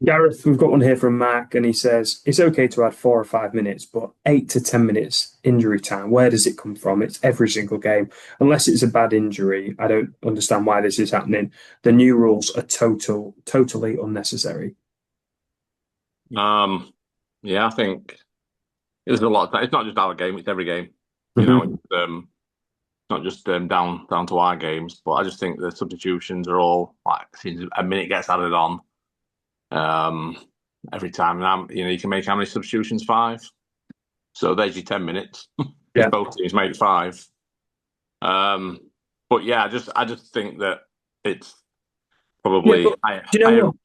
Gareth, we've got one here from Mark, and he says it's okay to add 4 or 5 minutes, but 8 to 10 minutes injury time, where does it come from? It's every single game. Unless it's a bad injury, I don't understand why this is happening. The new rules are totally unnecessary. Yeah, I think there's a lot. It's not just our game; it's every game. You know, it's not just down to our games. But I just think the substitutions are all like a minute gets added on every time. And you can make how many substitutions? 5. So there's your 10 minutes. Yeah. Both teams make 5. But yeah, I just think that it's probably. Do you know what?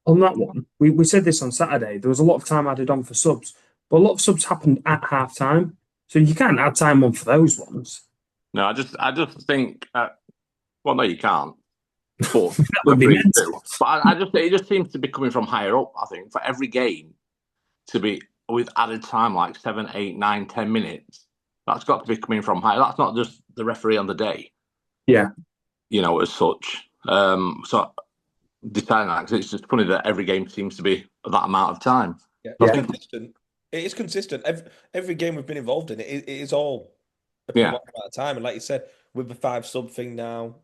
On that one, we said this on Saturday. There was a lot of time added on for subs, but a lot of subs happened at half time, so you can't add time on for those ones. No, I just think. Well, no, you can't. But that would be mental. But it just seems to be coming from higher up. I think for every game to be with added time like 7, 8, 9, 10 minutes, that's got to be coming from higher. That's not just the referee on the day. Yeah, as such. So deciding that, it's just funny that every game seems to be that amount of time. Yeah, it's consistent. It is consistent. Every game we've been involved in, it is all a amount of time. And like you said, with the 5 sub thing now,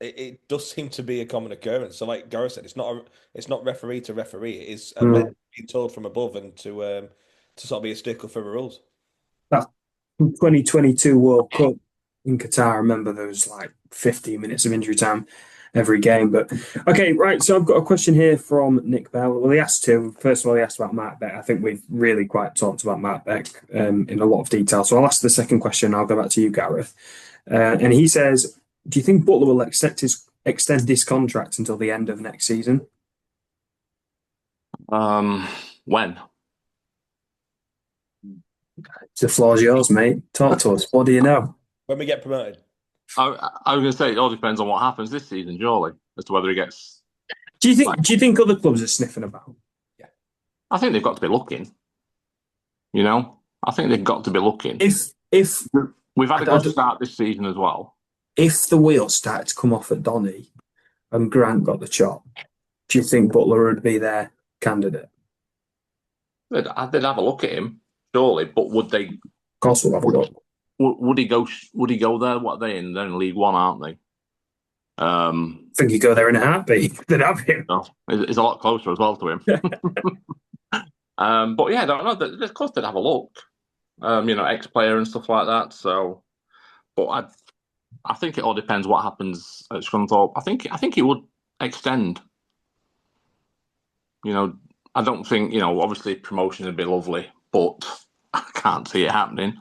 it does seem to be a common occurrence. So, like Gareth said, it's not referee to referee. It is being told from above and to sort of be a stickler for the rules. That 2022 World Cup in Qatar, I remember there was like 15 minutes of injury time every game. But okay, right. So I've got a question here from Nick Bell. Well, he asked 2. First of all, he asked about Matt Beck. I think we've really quite talked about Matt Beck in a lot of detail. So I'll ask the second question. I'll go back to you, Gareth. And he says, do you think Butler will extend this contract until the end of next season? When? The floor's yours, mate. Talk to us. What do you know? When we get promoted. I was going to say it all depends on what happens this season, surely, as to whether he gets. Do you think other clubs are sniffing about? Yeah, I think they've got to be looking. I think they've got to be looking. If We've had a good start this season as well. If the wheels started to come off at Donny and Grant got the chop, do you think Butler would be their candidate? They'd have a look at him, surely, but would they? Of course, we'll have a look. Would he go? Would he go there? What are they in? They're in League One, aren't they? I think he'd go there in a heartbeat. They'd have him. No, it's a lot closer as well to him. But yeah, I don't know. Of course, they'd have a look. Ex-player and stuff like that. So, but I think it all depends what happens at Scunthorpe. I think he would extend. I don't think, obviously promotion would be lovely, but I can't see it happening.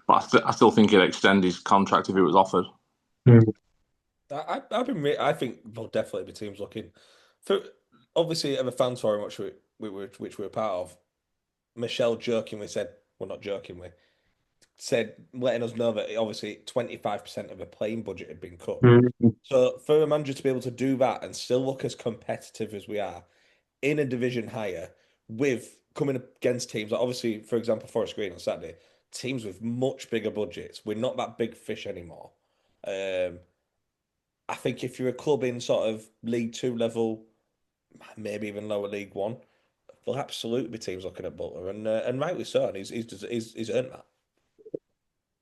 But I still think he'd extend his contract if it was offered. I think there'll definitely be teams looking for. Obviously, the fans forum which we were part of. Michelle jokingly said, well, not jokingly, said letting us know that obviously 25% of the playing budget had been cut. So for a manager to be able to do that and still look as competitive as we are in a division higher, with coming against teams like, obviously, for example, Forest Green on Saturday, teams with much bigger budgets. We're not that big fish anymore. I think if you're a club in sort of League Two level, maybe even lower League One, there'll absolutely be teams looking at Butler, and rightly so. And he's earned that.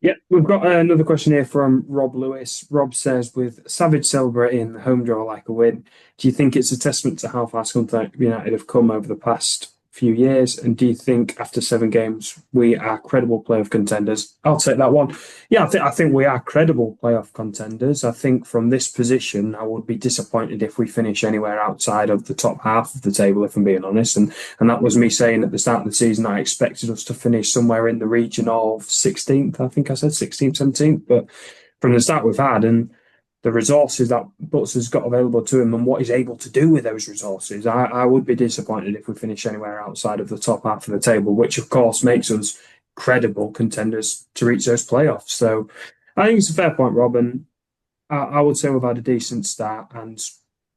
Yeah, we've got another question here from Rob Lewis. Rob says, with Savage celebrating the home draw like a win, do you think it's a testament to how far Scunthorpe United have come over the past few years? And do you think after 7 games we are credible playoff contenders? I'll take that one. Yeah, I think we are credible playoff contenders. I think from this position, I would be disappointed if we finish anywhere outside of the top half of the table, if I'm being honest. And that was me saying at the start of the season, I expected us to finish somewhere in the region of 16th. I think I said 16th, 17th. But from the start we've had, and the resources that Butts has got available to him and what he's able to do with those resources, I would be disappointed if we finish anywhere outside of the top half of the table, which of course makes us credible contenders to reach those playoffs. So I think it's a fair point, Rob, and I would say we've had a decent start and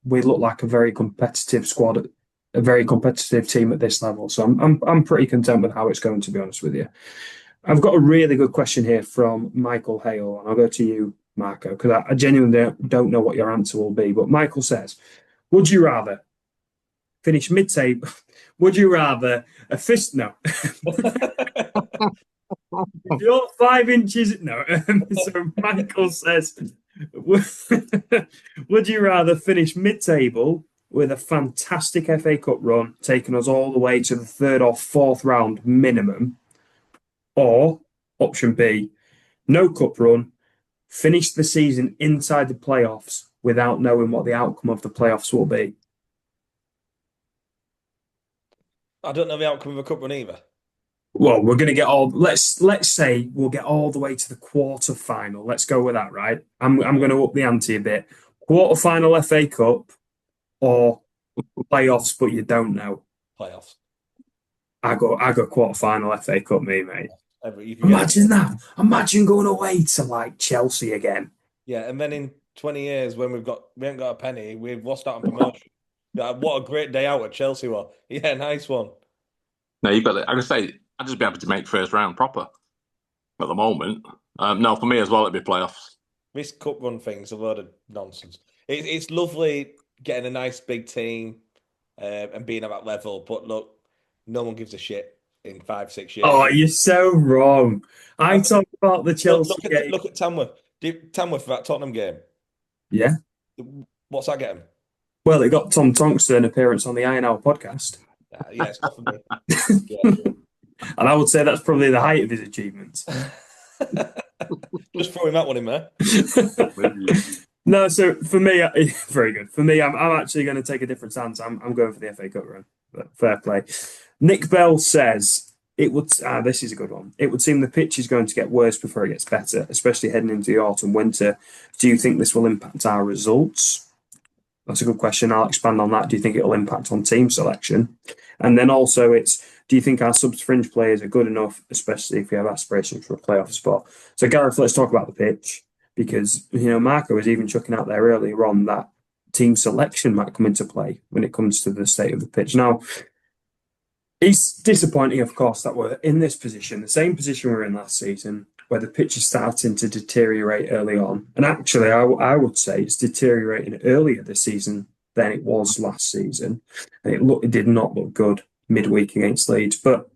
we look like a very competitive squad, a very competitive team at this level. So I'm pretty content with how it's going, to be honest with you. I've got a really good question here from Michael Hale, and I'll go to you, Marco, because I genuinely don't know what your answer will be. But Michael says, would you rather finish mid-table? Would you rather a fist? No. If you're 5 inches, no. So Michael says, would you rather finish mid-table with a fantastic FA Cup run, taking us all the way to the 3rd or 4th round minimum, or option B, no cup run, finish the season inside the playoffs without knowing what the outcome of the playoffs will be? I don't know the outcome of a cup run either. Well, we're going to get all. Let's say we'll get all the way to the quarter final. Let's go with that, right? I'm going to up the ante a bit. Quarter final FA Cup or playoffs, but you don't know. Playoffs. I go quarter final FA Cup, mate. Imagine that. Imagine going away to like Chelsea again. Yeah, and then in 20 years when we haven't got a penny, we've lost out on promotion. What a great day out at Chelsea was. Yeah, nice one. No, you've got it. I can say I'd just be happy to make first round proper at the moment. No, for me as well, it'd be playoffs. This cup run thing's a load of nonsense. It's lovely getting a nice big team and being at that level, but look, no one gives a shit in 5-6 years. Oh, you're so wrong. I talk about the Chelsea game. Look at Tamworth. Tamworth for that Tottenham game. Yeah. What's that getting? Well, it got Tom Tonks an appearance on the Iron Hour podcast. Yeah, it's not for me. Yeah, and I would say that's probably the height of his achievements. Just throwing that one in there. No, so for me, very good. For me, I'm actually going to take a different stance. I'm going for the FA Cup run. But fair play. Nick Bell says it would. This is a good one. It would seem the pitch is going to get worse before it gets better, especially heading into the autumn winter. Do you think this will impact our results? That's a good question. I'll expand on that. Do you think it will impact on team selection? And then also do you think our sub-fringe players are good enough, especially if we have aspirations for a playoff spot? So Gareth, let's talk about the pitch, because Marco was even chucking out there earlier on that team selection might come into play when it comes to the state of the pitch. Now, It's disappointing, of course, that we're in this position, the same position we were in last season, where the pitch is starting to deteriorate early on. And actually, I would say it's deteriorating earlier this season than it was last season. And it did not look good midweek against Leeds. But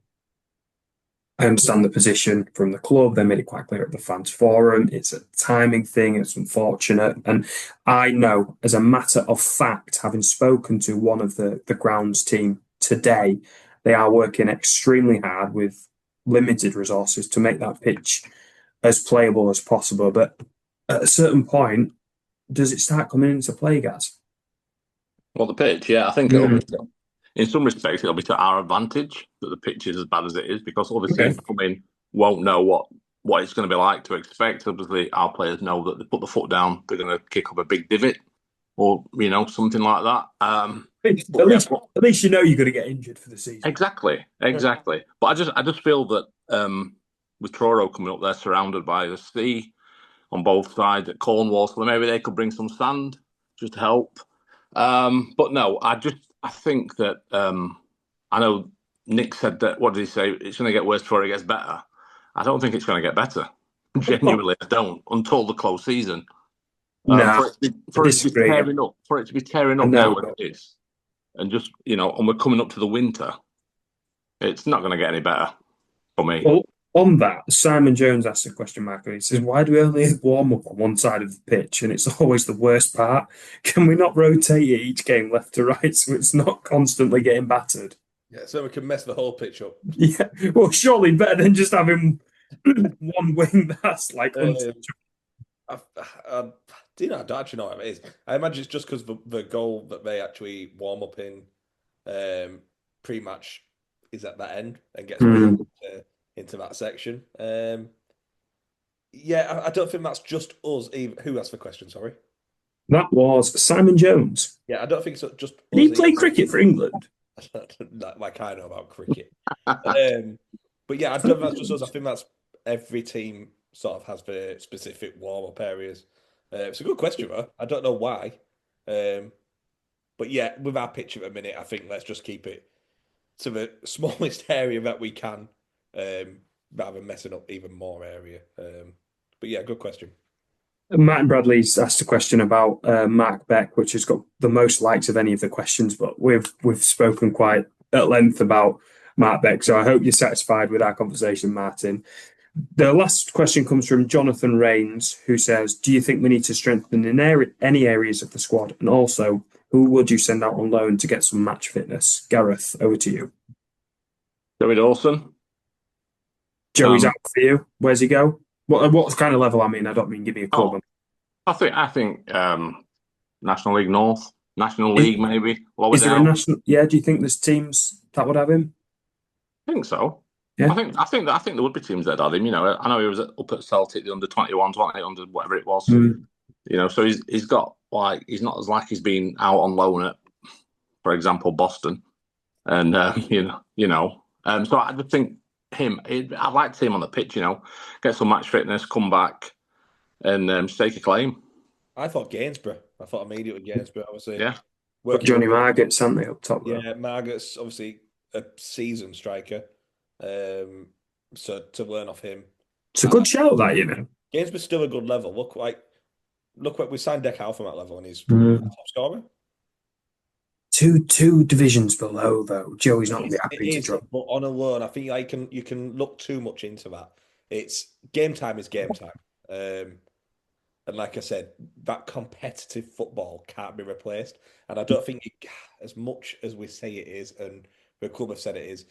I understand the position from the club. They made it quite clear at the fans forum. It's a timing thing. It's unfortunate. And I know, as a matter of fact, having spoken to one of the grounds team today, they are working extremely hard with limited resources to make that pitch as playable as possible. But at a certain point, does it start coming into play, guys? Well, the pitch, yeah, I think it'll be, in some respects, it'll be to our advantage that the pitch is as bad as it is, because obviously teams come in won't know what it's going to be like to expect. Obviously, our players know that they put the foot down, they're going to kick up a big divot, or something like that. At least you know you're going to get injured for the season. Exactly. But I just feel that with Truro coming up, they're surrounded by the sea on both sides at Cornwall, so maybe they could bring some sand just to help. But no, I think that I know Nick said that. What did he say? It's going to get worse before it gets better. I don't think it's going to get better. Genuinely, I don't until the close season. No, for it to be tearing up now what it is, and just and we're coming up to the winter. It's not going to get any better for me. Well, on that, Simon Jones asked a question, Michael. He says, "Why do we only warm up on one side of the pitch, and it's always the worst part? Can we not rotate it each game left to right so it's not constantly getting battered?" Yeah, so we can mess the whole pitch up. Yeah, well, surely better than just having one wing that's like untouchable. I don't actually know what it is. I imagine it's just because the goal that they actually warm up in pre-match is at that end and gets into that section. Yeah, I don't think that's just us. Even who asked the question? Sorry, that was Simon Jones. Yeah, I don't think it's just. Did he play cricket for England? Like I know about cricket, but yeah, I don't think that's just us. I think that's every team sort of has their specific warm-up areas. It's a good question, though. I don't know why. But yeah, with our pitch at the minute, I think let's just keep it to the smallest area that we can, rather than messing up even more area. But yeah, good question. Martin Bradley's asked a question about Mark Beck, which has got the most likes of any of the questions, but we've spoken quite at length about Mark Beck, so I hope you're satisfied with our conversation, Martin. The last question comes from Jonathan Rains, who says, "Do you think we need to strengthen in any areas of the squad? And also, who would you send out on loan to get some match fitness?" Gareth, over to you. Joey Dawson. Joey's out for you. Where's he go? What kind of level? I mean, I don't mean give me a club. I think National League North, National League maybe. Lower is there down. a national? Yeah, do you think there's teams that would have him? I think so. Yeah. I think there would be teams that had him. I know he was up at Celtic, the under-21, 20, under whatever it was. So he's got he's not as like he's been out on loan at, for example, Boston, and so I just think him. I'd like to see him on the pitch. Get some match fitness, come back, and stake a claim. I thought Gainsborough. I thought immediately Gainsborough. Obviously, yeah. Johnny Margaret's something up top. Yeah, though. Margaret's obviously a seasoned striker. So to learn off him, it's a good shout. That Gainsborough's still a good level. Look what we signed Deck out from that level, and he's top scorer. Two divisions below, though. Joey's not going to be happy to drop. But on a loan, I think you can look too much into that. It's game time is game time. And like I said, that competitive football can't be replaced. And I don't think as much as we say it is, and the club have said it is,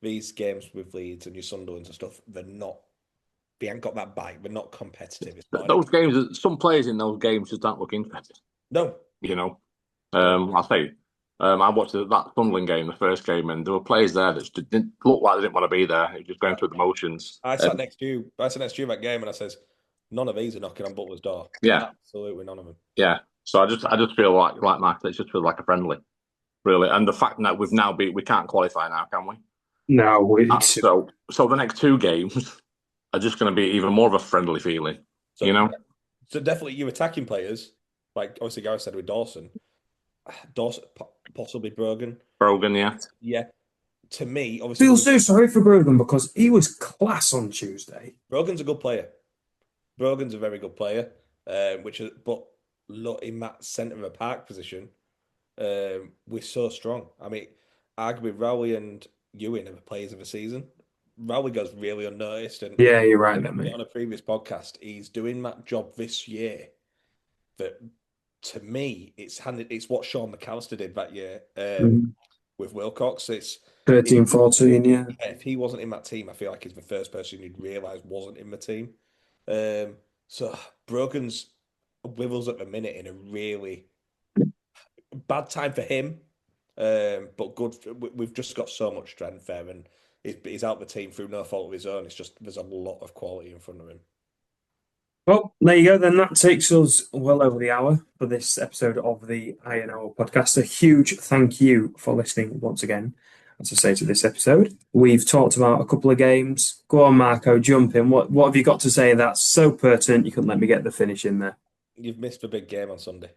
these games with Leeds and your Sunderlands and stuff, they ain't got that bite. They're not competitive. Those games, some players in those games just don't look interested. No. I'll say, I watched that Sunderland game, the first game, and there were players there that didn't look like they didn't want to be there. It was just going through the motions. I sat next to you that game, and I says, none of these are knocking on Butler's door. Yeah. Absolutely none of them. Yeah. So I just feel like Mark, it just feels like a friendly, really. And the fact that we can't qualify now, can we? No. So the next two games are just going to be even more of a friendly feeling, So definitely you attacking players, like obviously Gareth said with Dawson, possibly Brogan. Brogan, yeah. Yeah. to me, I obviously, feel so sorry for Brogan because he was class on Tuesday. Brogan's a good player. Brogan's a very good player, but look, in that centre of a park position, we're so strong. I mean, arguably Rowley and Ewing are the players of the season. Rowley goes really unnoticed, and Yeah, you're right, mate. on a previous podcast, he's doing that job this year. That to me, it's what Sean McAllister did that year with Wilcox. It's 13-14, yeah. If he wasn't in that team, I feel like he's the first person you'd realise wasn't in the team. So Brogan's with us at the minute in a really bad time for him, but good. We've just got so much strength there, and he's out the team through no fault of his own. It's just there's a lot of quality in front of him. Well, there you go. Then that takes us well over the hour for this episode of the Iron Hour podcast. A huge thank you for listening once again. As I say to this episode, we've talked about a couple of games. Go on, Marco, jump in. What have you got to say that's so pertinent you couldn't let me get the finish in there? You've missed the big game on Sunday.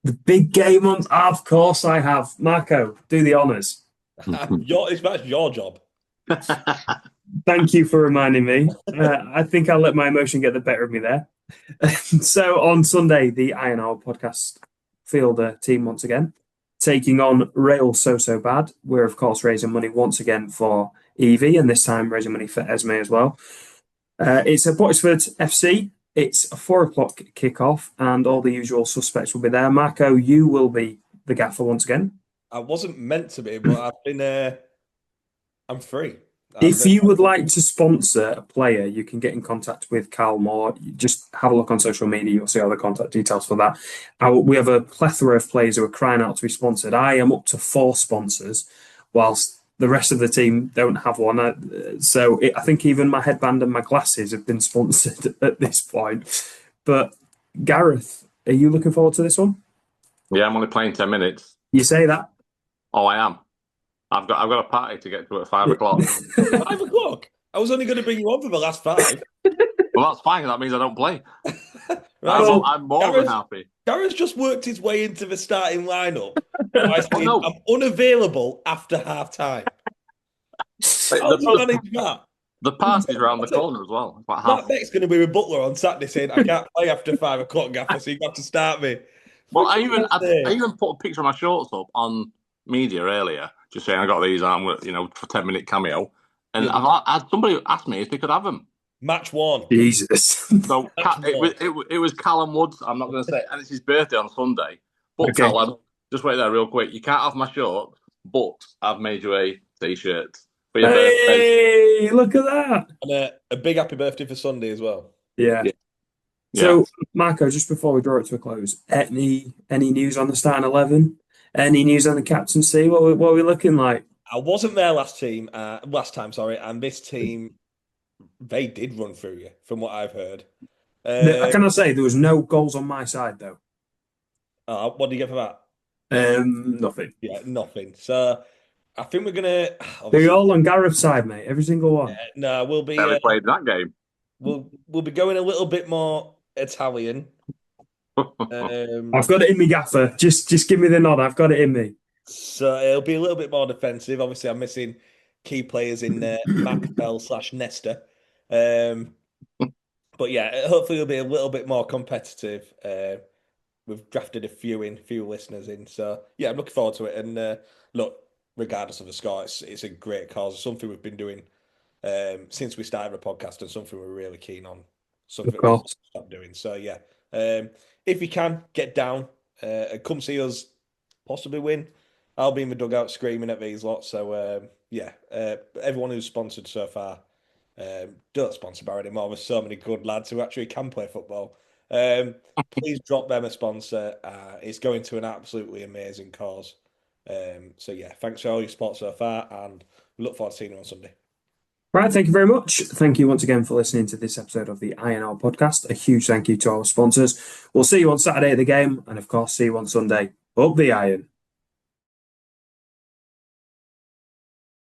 The big game on... Of course I have. Marco, do the honours. That's your job. Thank you for reminding me. I think I'll let my emotion get the better of me there. So on Sunday, the Iron Hour podcast fielder team once again, taking on Rail So Bad. We're, of course, raising money once again for Evie, and this time raising money for Esme as well. It's at Bottesford FC. It's a 4:00 kickoff, and all the usual suspects will be there. Marco, you will be the gaffer once again. I wasn't meant to be, but I've been... I'm free. If you would like to sponsor a player, you can get in contact with Carl Moore. You just have a look on social media. You'll see all the contact details for that. We have a plethora of players who are crying out to be sponsored. I am up to 4 sponsors, whilst the rest of the team don't have one. I think even my headband and my glasses have been sponsored at this point. But Gareth, are you looking forward to this one? Yeah, I'm only playing 10 minutes. You say that? Oh, I am. I've got a party to get to at 5 o'clock. 5 o'clock? I was only going to bring you on for the last 5. Well, that's fine. That means I don't play. Right, I'm more than happy. Gareth's just worked his way into the starting lineup. I'm unavailable after half time. How do you manage that? The party's around the corner as well. Matt Beck's going to be a butler on Saturday saying, I can't play after 5 o'clock, Gaffer, so you have to start me. Well, I even put a picture of my shorts up on media earlier, just saying I got these on, for 10-minute cameo. And I had somebody asked me if they could have them. Match 1. Jesus. So it was Callum Woods. I'm not going to say, and it's his birthday on Sunday. But okay. Callum, just wait there real quick. You can't have my shorts, but I've made you a t-shirt for your birthday. Hey, look at that! And a big happy birthday for Sunday as well. Yeah. So, Marco, just before we draw it to a close, any news on the starting 11? Any news on the captaincy? What are we looking like? I wasn't there last time, and this team, they did run through you, from what I've heard. Can I say there was no goals on my side though? What do you get for that? Nothing. Yeah, nothing. So I think we're gonna. They're all on Gareth's side, mate. Every single one. No, we'll be. Never played that game. We'll be going a little bit more Italian. I've got it in me, Gaffer. Just give me the nod. I've got it in me. So it'll be a little bit more defensive. Obviously, I'm missing key players in Campbell / Nesta. But yeah, hopefully it'll be a little bit more competitive. We've drafted a few listeners in. So yeah, I'm looking forward to it. And look, regardless of the score, it's a great cause. It's something we've been doing since we started the podcast, and something we're really keen on. Something we won't stop doing. So yeah, if you can get down and come see us, possibly win. I'll be in the dugout screaming at these lots. So everyone who's sponsored so far, don't sponsor Barry anymore. There's so many good lads who actually can play football. Please drop them a sponsor. It's going to an absolutely amazing cause. So yeah, thanks for all your support so far, and we look forward to seeing you on Sunday. Right, thank you very much. Thank you once again for listening to this episode of the Iron Hour podcast. A huge thank you to our sponsors. We'll see you on Saturday at the game, and of course, see you on Sunday. Up the iron.